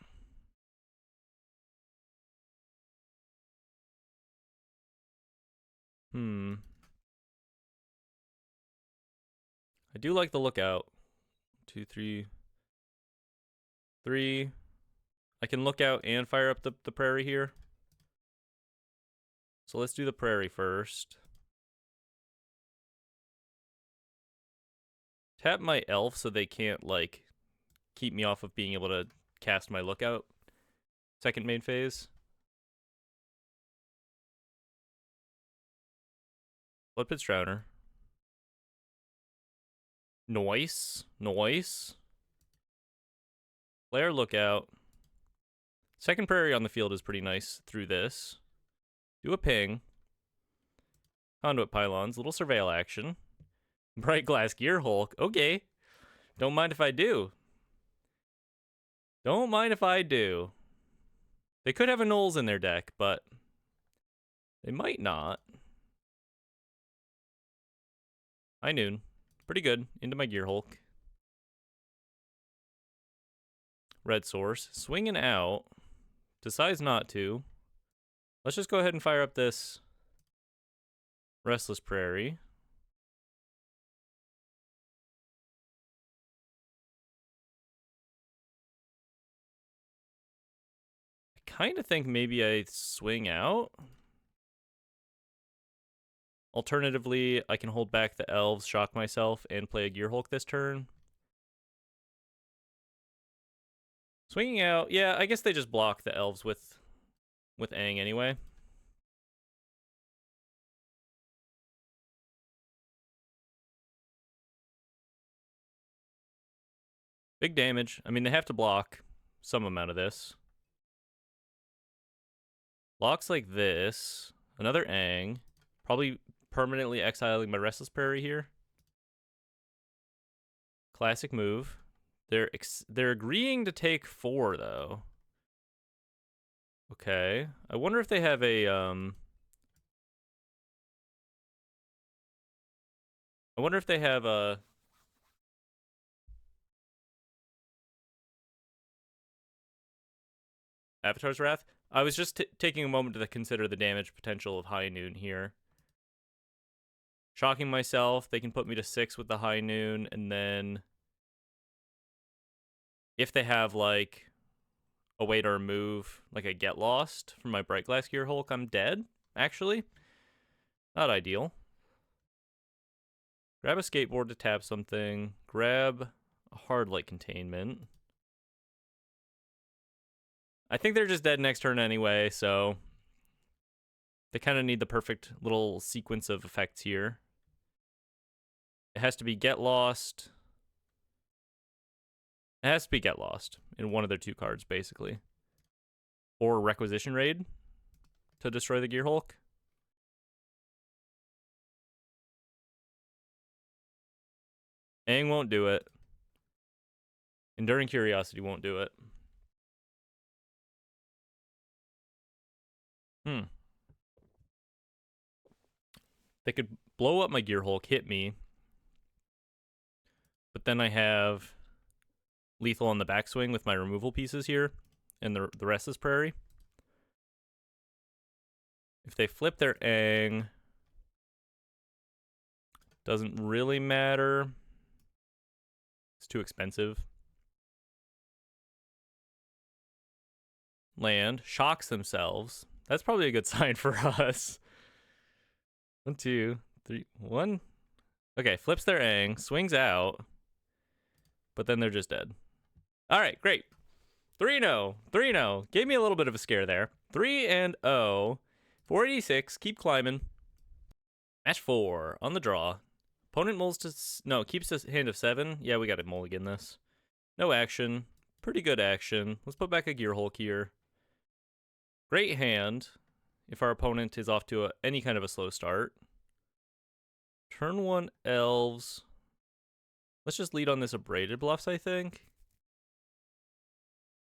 I do like the Lookout. 2, 3. 3. I can look out and fire up the Prairie here. So let's do the Prairie first. Tap my elf so they can't, like, keep me off of being able to cast my Lookout. Second main phase. Bloodpit Strowner. Noise. Flare Lookout. Second Prairie on the field is pretty nice through this. Do a ping. Conduit Pylons. Little Surveil action. Brightglass Gear Hulk. Okay. Don't mind if I do. Don't mind if I do. They could have a Knowles in their deck, but they might not. High Noon. Pretty good. Into my Gear Hulk. Red Source. Swinging out. Decides not to. Let's just go ahead and fire up this Restless Prairie. I kind of think maybe I swing out. Alternatively, I can hold back the elves, shock myself, and play a Gear Hulk this turn. Swinging out, yeah, I guess they just block the elves with with Aang anyway. Big damage. I mean, they have to block some amount of this. Blocks like this. Another Aang. Probably permanently exiling my Restless Prairie here. Classic move. They're agreeing to take 4 though. Okay. I wonder if they have a I wonder if they have a Avatar's Wrath. I was just taking a moment to consider the damage potential of High Noon here. Shocking myself, they can put me to 6 with the High Noon, and then if they have like a way to remove like a Get Lost from my Brightglass Gear Hulk, I'm dead, actually. Not ideal. Grab a skateboard to tap something. Grab a hard light containment. I think they're just dead next turn anyway, so they kind of need the perfect little sequence of effects here. It has to be Get Lost. It has to be Get Lost in one of their 2 cards, basically. Or Requisition Raid to destroy the Gear Hulk. Aang won't do it. Enduring Curiosity won't do it. They could blow up my Gear Hulk, hit me. But then I have lethal on the backswing with my removal pieces here. And the Restless Prairie. If they flip their Aang, doesn't really matter. It's too expensive. Land, shocks themselves. That's probably a good sign for us. 1, 2, 3, 1. Okay, flips their Aang, swings out, but then they're just dead. All right, great. 3-0, 3-0. Gave me a little bit of a scare there. 3-0, 486. Keep climbing. Match 4 on the draw. Opponent mulls to keeps a hand of 7. Yeah, we got to mulligan this. No action. Pretty good action. Let's put back a Gear Hulk here. Great hand if our opponent is off to any kind of a slow start. Turn 1 elves. Let's just lead on this abraded bluffs, I think.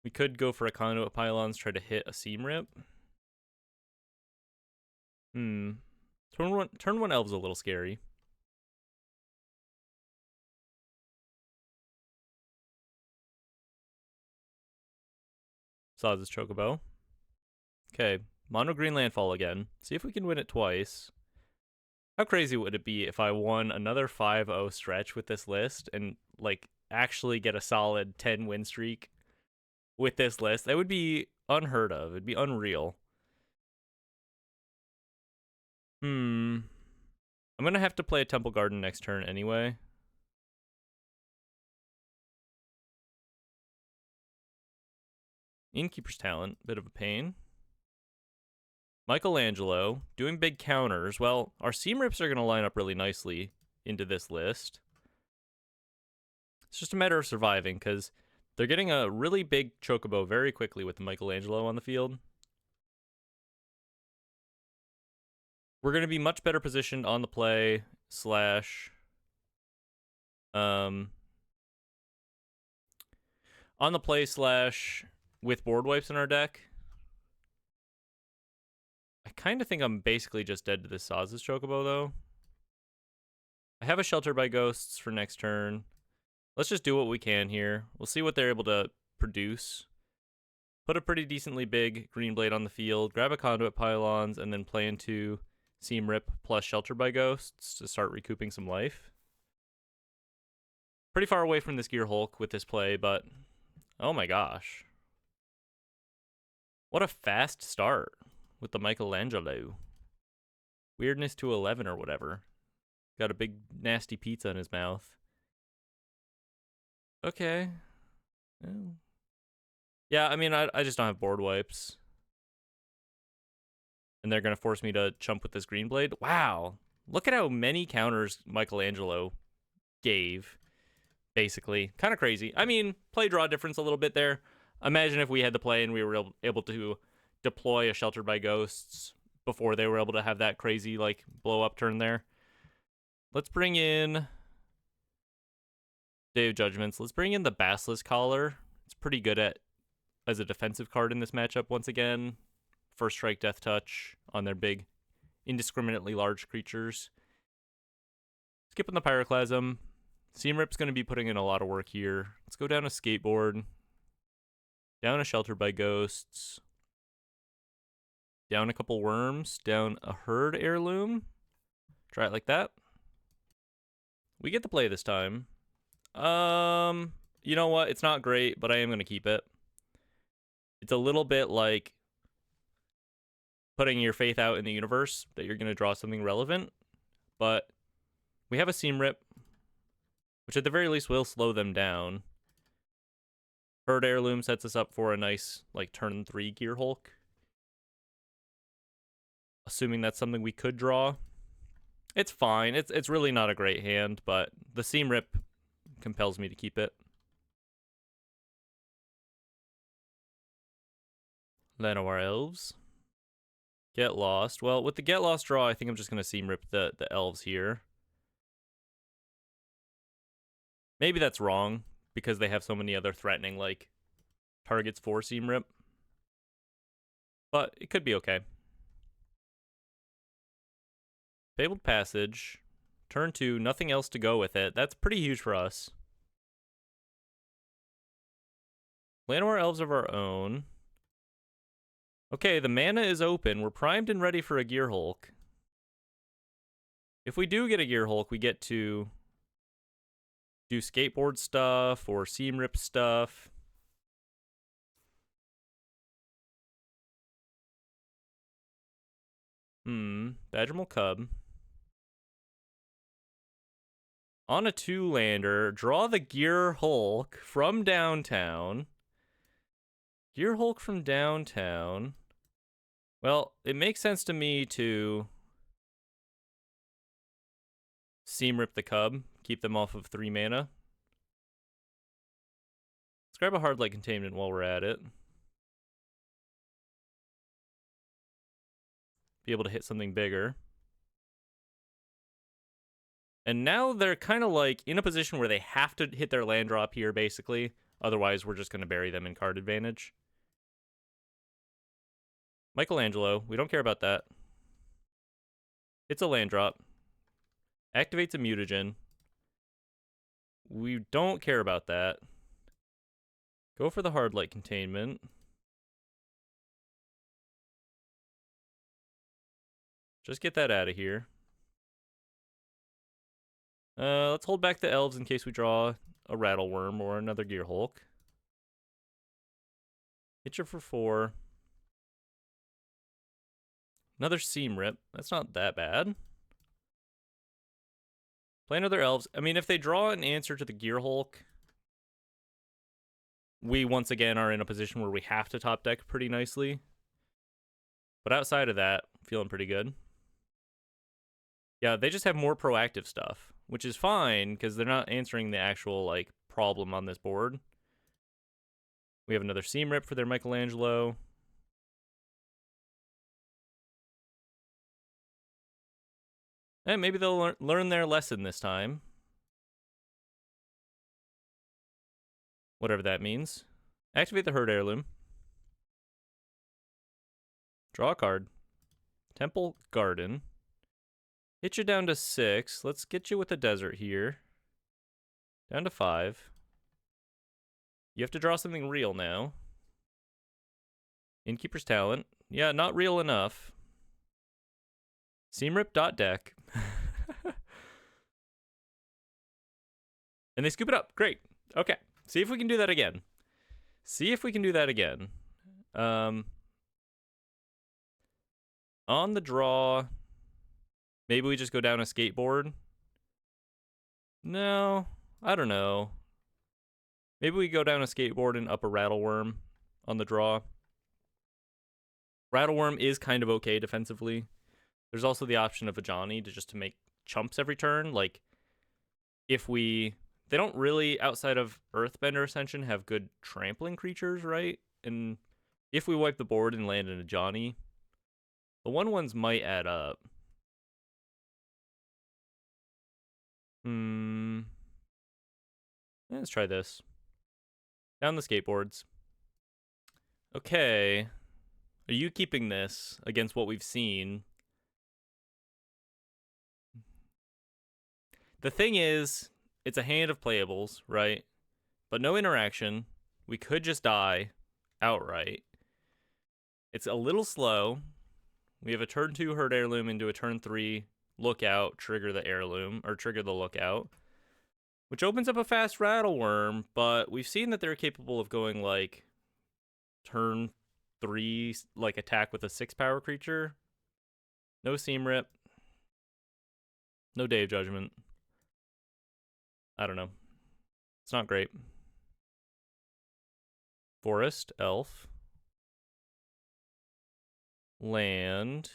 We could go for a conduit pylons, try to hit a seam rip. Turn one elves a little scary. Saw this Chocobo. Okay, mono green landfall again. See if we can win it twice. How crazy would it be if I won another 5-0 stretch with this list and like actually get a solid 10 win streak with this list? That would be unheard of. It'd be unreal. I'm gonna have to play a Temple Garden next turn anyway. Innkeeper's Talent, bit of a pain. Michelangelo, doing big counters. Well, our seam rips are going to line up really nicely into this list. It's just a matter of surviving, because they're getting a really big Chocobo very quickly with the Michelangelo on the field. We're going to be much better positioned on the play / on the play / with board wipes in our deck. I kind of think I'm basically just dead to this Saz's Chocobo, though. I have a Shelter by Ghosts for next turn. Let's just do what we can here. We'll see what they're able to produce. Put a pretty decently big Green Blade on the field, grab a Conduit Pylons, and then play into Seam Rip plus Shelter by Ghosts to start recouping some life. Pretty far away from this Gear Hulk with this play, but oh my gosh. What a fast start with the Michelangelo. Weirdness to 11 or whatever. Got a big nasty pizza in his mouth. Okay. Yeah, I mean, I just don't have board wipes. And they're going to force me to chump with this green blade. Wow. Look at how many counters Michelangelo gave, basically. Kind of crazy. I mean, play draw difference a little bit there. Imagine if we had the play and we were able to deploy a Sheltered by Ghosts before they were able to have that crazy, like, blow-up turn there. Let's bring in Day of Judgments. Let's bring in the Basilisk Collar. It's pretty good as a defensive card in this matchup once again. First strike, death touch on their big, indiscriminately large creatures. Skipping the Pyroclasm. Seam Rip's going to be putting in a lot of work here. Let's go down a Skateboard. Down a Sheltered by Ghosts. Down a couple Worms. Down a Herd Heirloom. Try it like that. We get the play this time. You know what? It's not great, but I am going to keep it. It's a little bit like putting your faith out in the universe that you're going to draw something relevant. But we have a Seam Rip, which at the very least will slow them down. Herd Heirloom sets us up for a nice, like, turn 3 Gear Hulk. Assuming that's something we could draw. It's fine. It's really not a great hand, but the Seam Rip compels me to keep it. Llanowar Elves. Get Lost. Well, with the Get Lost draw, I think I'm just going to Seam Rip the Elves here. Maybe that's wrong, because they have so many other threatening, like, targets for Seam Rip. But it could be okay. Fabled Passage. Turn 2, nothing else to go with it. That's pretty huge for us. Llanowar Elves of our own. Okay, the mana is open. We're primed and ready for a Gear Hulk. If we do get a Gear Hulk, we get to do Skateboard stuff or Seam Rip stuff. Badgermole Cub. On a 2-lander, draw the Gear Hulk from downtown. Gear Hulk from downtown. Well, it makes sense to me to Seam Rip the Cub, keep them off of 3 mana. Let's grab a Hard Light Containment while we're at it. Be able to hit something bigger. And now they're kind of like in a position where they have to hit their land drop here, basically. Otherwise, we're just going to bury them in card advantage. Michelangelo, we don't care about that. It's a land drop. Activates a mutagen. We don't care about that. Go for the Hard Light Containment. Just get that out of here. Let's hold back the Elves in case we draw a Rattleworm or another Gear Hulk. Hit you for 4. Another Seam Rip. That's not that bad. Play another Elves. I mean, if they draw an answer to the Gear Hulk, we once again are in a position where we have to top deck pretty nicely. But outside of that, feeling pretty good. Yeah, they just have more proactive stuff, which is fine because they're not answering the actual, like, problem on this board. We have another Seam Rip for their Michelangelo. And maybe they'll learn their lesson this time. Whatever that means. Activate the Herd Heirloom. Draw a card. Temple Garden. Hit you down to 6. Let's get you with a desert here. Down to 5. You have to draw something real now. Innkeeper's Talent. Yeah, not real enough. Seam Rip .deck. And they scoop it up. Great. Okay. See if we can do that again. See if we can do that again. On the draw, maybe we just go down a Skateboard. No, I don't know. Maybe we go down a Skateboard and up a Rattleworm on the draw. Rattleworm is kind of okay defensively. There's also the option of a Johnny to make chumps every turn. Like, if we... They don't really, outside of Earthbender Ascension, have good trampling creatures, right? And if we wipe the board and land in a Johnny, the 1/1s might add up. Let's try this. Down the skateboards. Okay. Are you keeping this against what we've seen? The thing is, it's a hand of playables, right? But no interaction. We could just die outright. It's a little slow. We have a turn 2 herd heirloom into a turn 3 lookout, trigger the heirloom, or trigger the lookout, which opens up a fast Rattleworm, but we've seen that they're capable of going like turn 3, like attack with a 6-power creature. No Seam Rip. No Day of Judgment. I don't know. It's not great. Forest, elf. Land.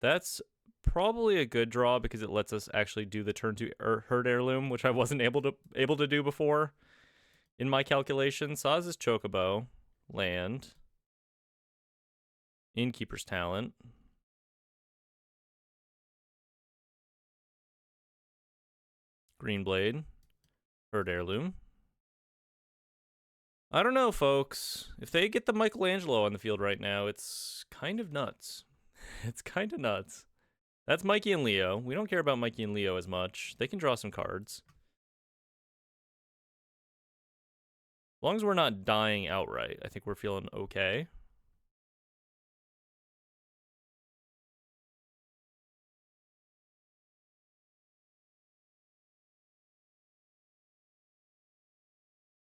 That's probably a good draw because it lets us actually do the turn 2 herd heirloom, which I wasn't able to do before in my calculation. Saz's Chocobo, land, Innkeeper's Talent, Greenblade, herd heirloom. I don't know, folks. If they get the Michelangelo on the field right now, it's kind of nuts. It's kind of nuts. That's Mikey and Leo. We don't care about Mikey and Leo as much. They can draw some cards. As long as we're not dying outright, I think we're feeling okay.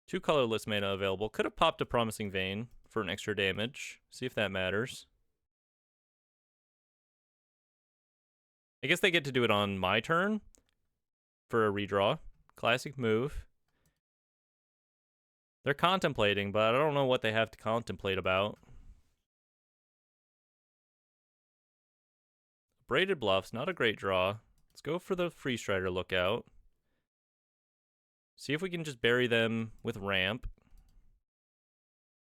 Two colorless mana available. Could have popped a Promising Vein for an extra damage. See if that matters. I guess they get to do it on my turn for a redraw. Classic move. They're contemplating, but I don't know what they have to contemplate about. Braided Bluffs, not a great draw. Let's go for the Free Strider lookout. See if we can just bury them with ramp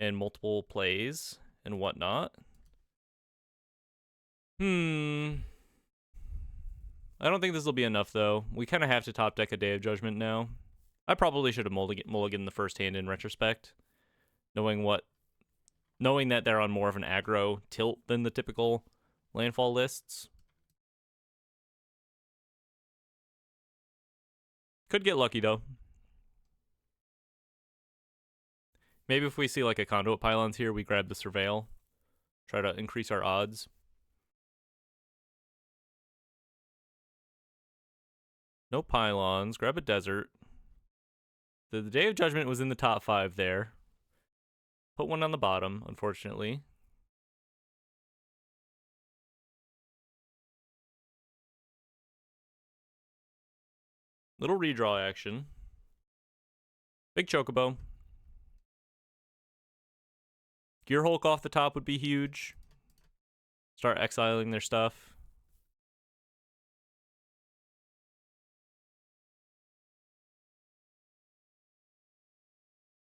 and multiple plays and whatnot. I don't think this will be enough, though. We kind of have to top deck a Day of Judgment now. I probably should have mulliganed the first hand in retrospect, knowing that they're on more of an aggro tilt than the typical landfall lists. Could get lucky, though. Maybe if we see like a Conduit Pylons here, we grab the Surveil. Try to increase our odds. No Pylons. Grab a Desert. The Day of Judgment was in the top 5 there. Put one on the bottom, unfortunately. Little redraw action. Big Chocobo. Gear Hulk off the top would be huge. Start exiling their stuff.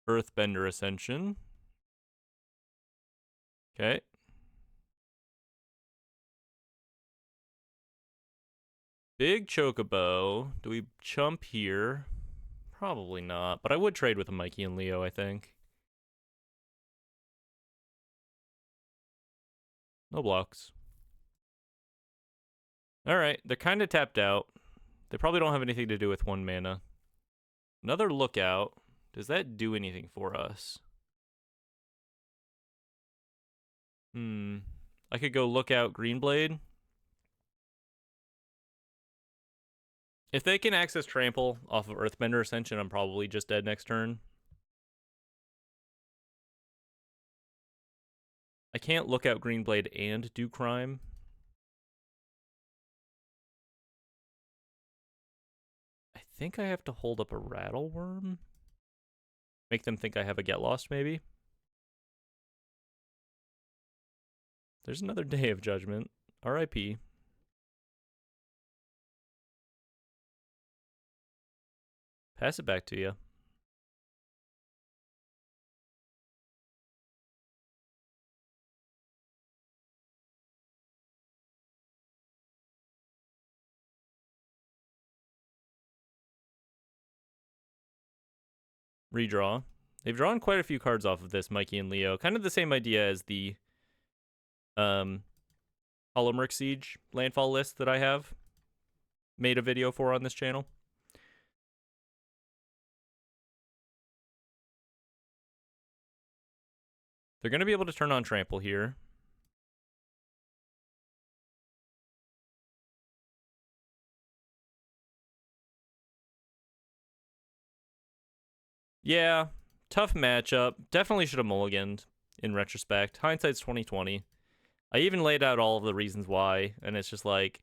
Earthbender Ascension. Okay. Big Chocobo. Do we chump here? Probably not, but I would trade with a Mikey and Leo, I think. No blocks. Alright, they're kind of tapped out. They probably don't have anything to do with 1 mana. Another lookout. Does that do anything for us? I could go lookout Greenblade. If they can access Trample off of Earthbender Ascension, I'm probably just dead next turn. I can't look out Greenblade and do crime. I think I have to hold up a Rattleworm. Make them think I have a Get Lost, maybe. There's another Day of Judgment. R.I.P. Pass it back to you. Redraw. They've drawn quite a few cards off of this, Mikey and Leo. Kind of the same idea as the Holomeric Siege landfall list that I have made a video for on this channel. They're going to be able to turn on Trample here. Yeah, tough matchup. Definitely should have mulliganed in retrospect. Hindsight's 2020. I even laid out all of the reasons why, and it's just like,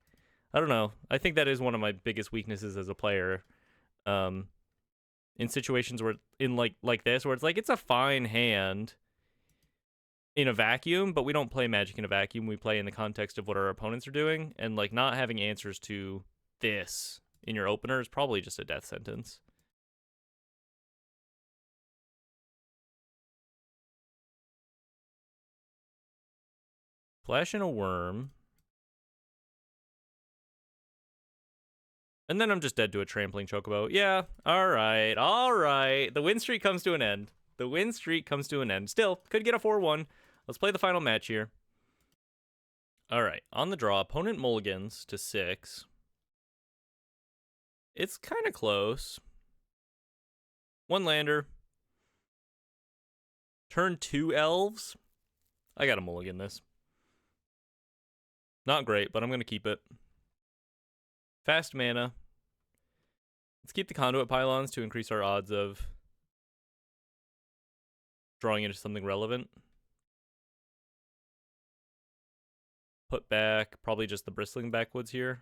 I don't know. I think that is one of my biggest weaknesses as a player. In situations where, like this, where it's like, it's a fine hand in a vacuum, but we don't play Magic in a vacuum. We play in the context of what our opponents are doing, and like not having answers to this in your opener is probably just a death sentence. Flash in a worm. And then I'm just dead to a trampling chocobo. Yeah, all right. The win streak comes to an end. Still, could get a 4-1. Let's play the final match here. All right, on the draw, opponent mulligans to 6. It's kind of close. 1 lander. Turn 2 elves. I got to mulligan this. Not great, but I'm going to keep it. Fast mana. Let's keep the conduit pylons to increase our odds of drawing into something relevant. Put back probably just the bristling backwoods here.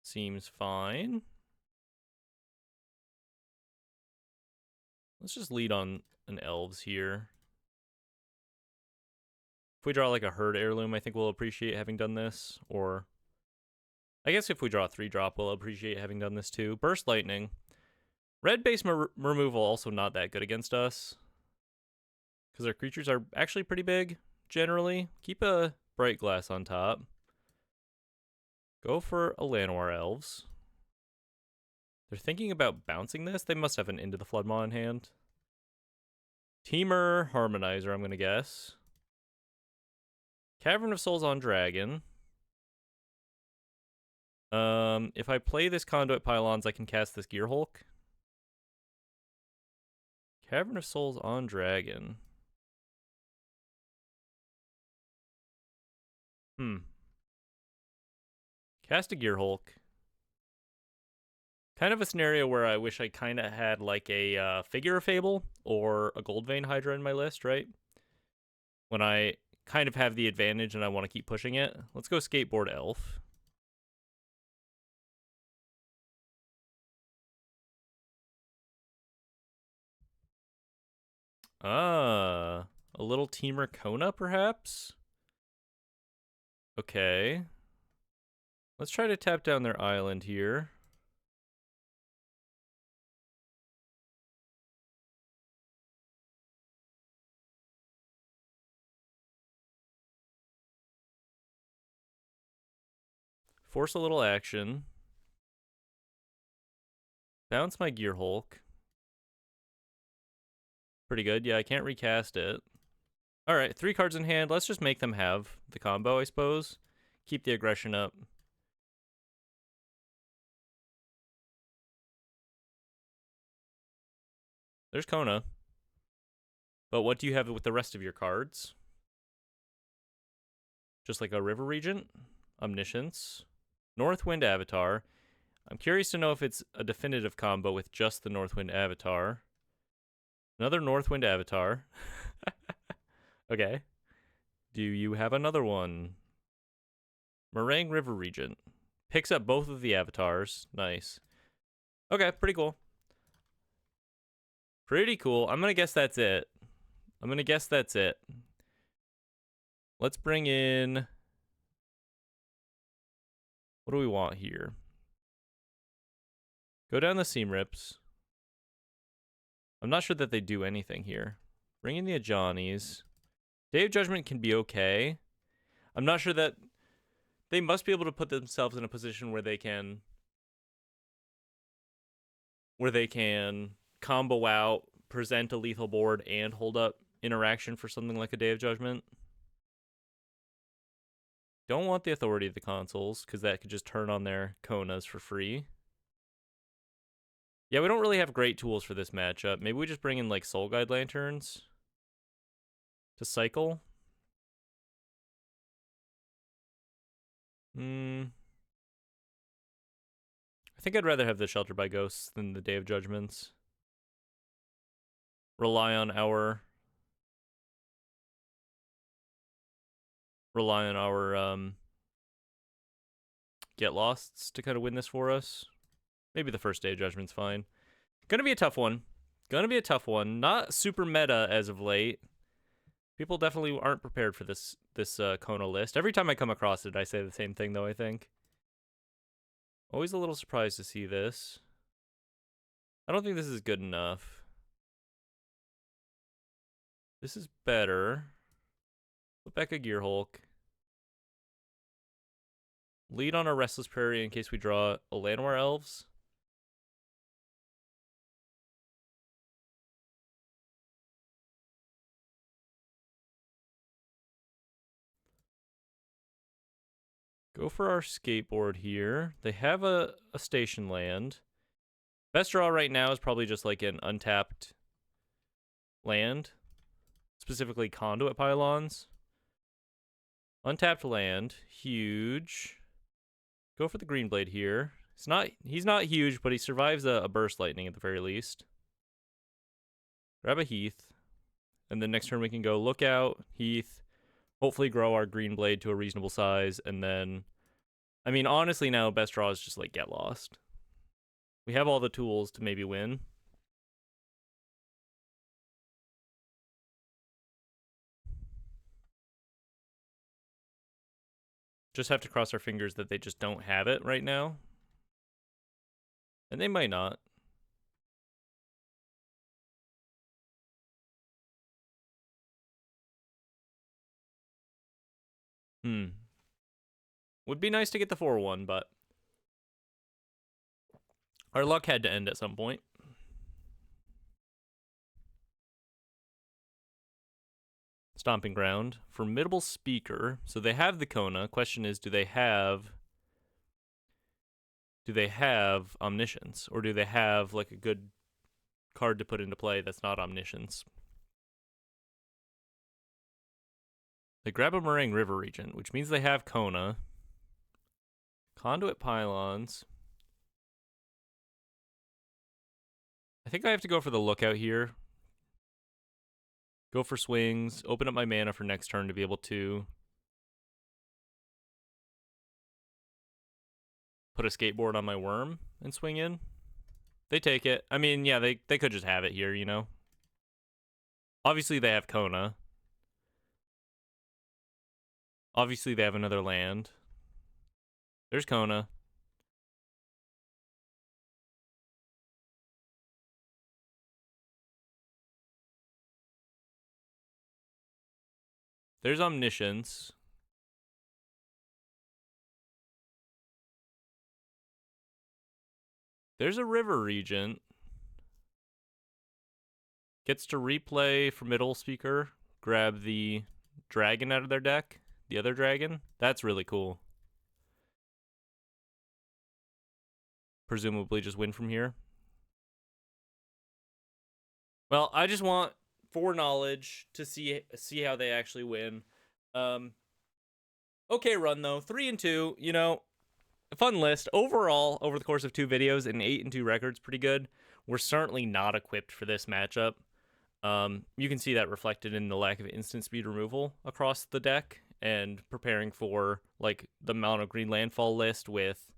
Seems fine. Let's just lead on an elves here. If we draw like a herd heirloom, I think we'll appreciate having done this. Or I guess if we draw a 3-drop, we'll appreciate having done this too. Burst Lightning. Red base removal also not that good against us, because our creatures are actually pretty big, generally. Keep a Brightglass on top. Go for a Llanowar Elves. They're thinking about bouncing this. They must have an Into the Floodmaw in hand. Temur Harmonizer, I'm going to guess. Cavern of Souls on Dragon. If I play this Conduit Pylons, I can cast this Gear Hulk. Cavern of Souls on Dragon. Cast a Gear Hulk. Kind of a scenario where I wish I kind of had like a Figure of Fable or a Goldvein Hydra in my list, right? When I kind of have the advantage and I want to keep pushing it. Let's go Skateboard Elf. A little Temur Kona, perhaps? Okay. Let's try to tap down their island here. Force a little action. Bounce my Gear Hulk. Pretty good. Yeah, I can't recast it. All right, 3 cards in hand. Let's just make them have the combo, I suppose. Keep the aggression up. There's Kona. But what do you have with the rest of your cards? Just like a River Regent? Omniscience. Northwind Avatar. I'm curious to know if it's a definitive combo with just the Northwind Avatar. Another Northwind Avatar. Okay. Do you have another one? Meringue River Regent. Picks up both of the avatars. Nice. Okay, pretty cool. Pretty cool. I'm going to guess that's it. I'm going to guess that's it. Let's bring in... What do we want here? Go down the seam rips. I'm not sure that they do anything here. Bring in the Ajani's. Day of Judgment can be okay. I'm not sure that... They must be able to put themselves in a position where they can... combo out, present a lethal board, and hold up interaction for something like a Day of Judgment. Don't want the authority of the consoles, because that could just turn on their Konas for free. Yeah, we don't really have great tools for this matchup. Maybe we just bring in, like, Soul Guide Lanterns to cycle. I think I'd rather have the Shelter by Ghosts than the Day of Judgments. Rely on our Get Losts to kind of win this for us. Maybe the first Day of Judgment's fine. Gonna be a tough one. Not super meta as of late. People definitely aren't prepared for this Kona list. Every time I come across it, I say the same thing, though, I think. Always a little surprised to see this. I don't think this is good enough. This is better. Put back a Gear Hulk. Lead on a Restless Prairie in case we draw a Llanowar Elves. Go for our skateboard here. They have a station land. Best draw right now is probably just like an untapped land. Specifically conduit pylons. Untapped land. Huge. Go for the green blade here. He's not huge, but he survives a burst lightning at the very least. Grab a Heath. And then next turn we can go Lookout, Heath, hopefully grow our green blade to a reasonable size, and then... I mean, honestly now, best draw is just, like, Get Lost. We have all the tools to maybe win. Just have to cross our fingers that they just don't have it right now. And they might not. Would be nice to get the 4-1, but our luck had to end at some point. Stomping Ground. Formidable Speaker. So they have the Kona. Question is, do they have Omniscience? Or do they have, like, a good card to put into play that's not Omniscience? They grab a Meringue River Regent, which means they have Kona. Conduit Pylons. I think I have to go for the Lookout here. Go for swings. Open up my mana for next turn to be able to put a skateboard on my worm and swing in. They take it. I mean, yeah, they could just have it here, you know? Obviously, they have Kona. Obviously, they have another land. There's Kona. There's Omniscience. There's a River Regent. Gets to replay Formidable Speaker. Grab the dragon out of their deck. The other dragon. That's really cool. Presumably just win from here. Well, I just want foreknowledge to see how they actually win. Okay run though. 3-2, you know, a fun list. Overall, over the course of 2 videos, an 8-2 record's pretty good. We're certainly not equipped for this matchup. You can see that reflected in the lack of instant speed removal across the deck and preparing for like the mono green landfall list with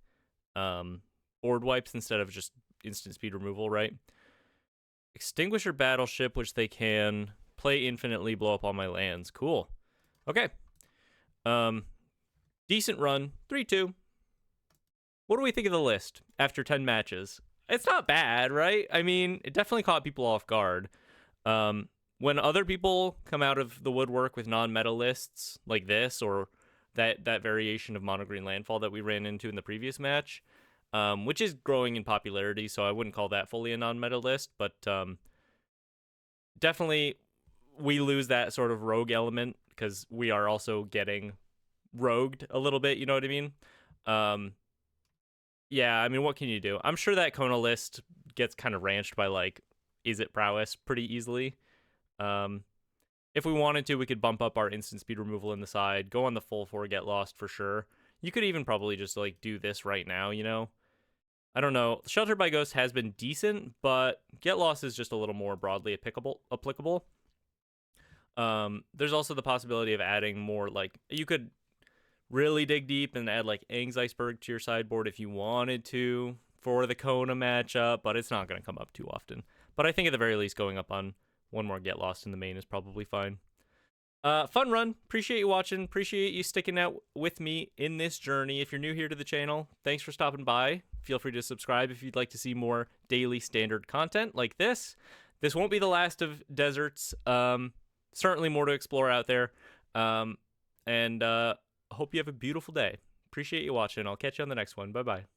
board wipes instead of just instant speed removal, right? Extinguisher Battleship, which they can play infinitely, blow up all my lands. Cool. Okay. Decent run. 3-2. What do we think of the list after 10 matches? It's not bad, right? I mean, it definitely caught people off guard. When other people come out of the woodwork with non-meta lists like this, or that variation of mono green landfall that we ran into in the previous match, which is growing in popularity, so I wouldn't call that fully a non-meta list, but definitely we lose that sort of rogue element because we are also getting rogued a little bit, you know what I mean? Yeah, I mean, what can you do? I'm sure that Kona list gets kind of ranched by, like, is it prowess pretty easily. If we wanted to, we could bump up our instant speed removal in the side, go on the full 4 get lost for sure. You could even probably just, like, do this right now, you know? I don't know. Shelter by Ghost has been decent, but get lost is just a little more broadly applicable. There's also the possibility of adding more, like, you could really dig deep and add like Aang's Iceberg to your sideboard if you wanted to for the Kona matchup, but it's not going to come up too often. But I think at the very least going up on one more Get Lost in the main is probably fine. Fun run. Appreciate you watching. Appreciate you sticking out with me in this journey. If you're new here to the channel, thanks for stopping by. Feel free to subscribe if you'd like to see more daily standard content like this. This won't be the last of deserts. Certainly more to explore out there. And hope you have a beautiful day. Appreciate you watching. I'll catch you on the next one. Bye-bye.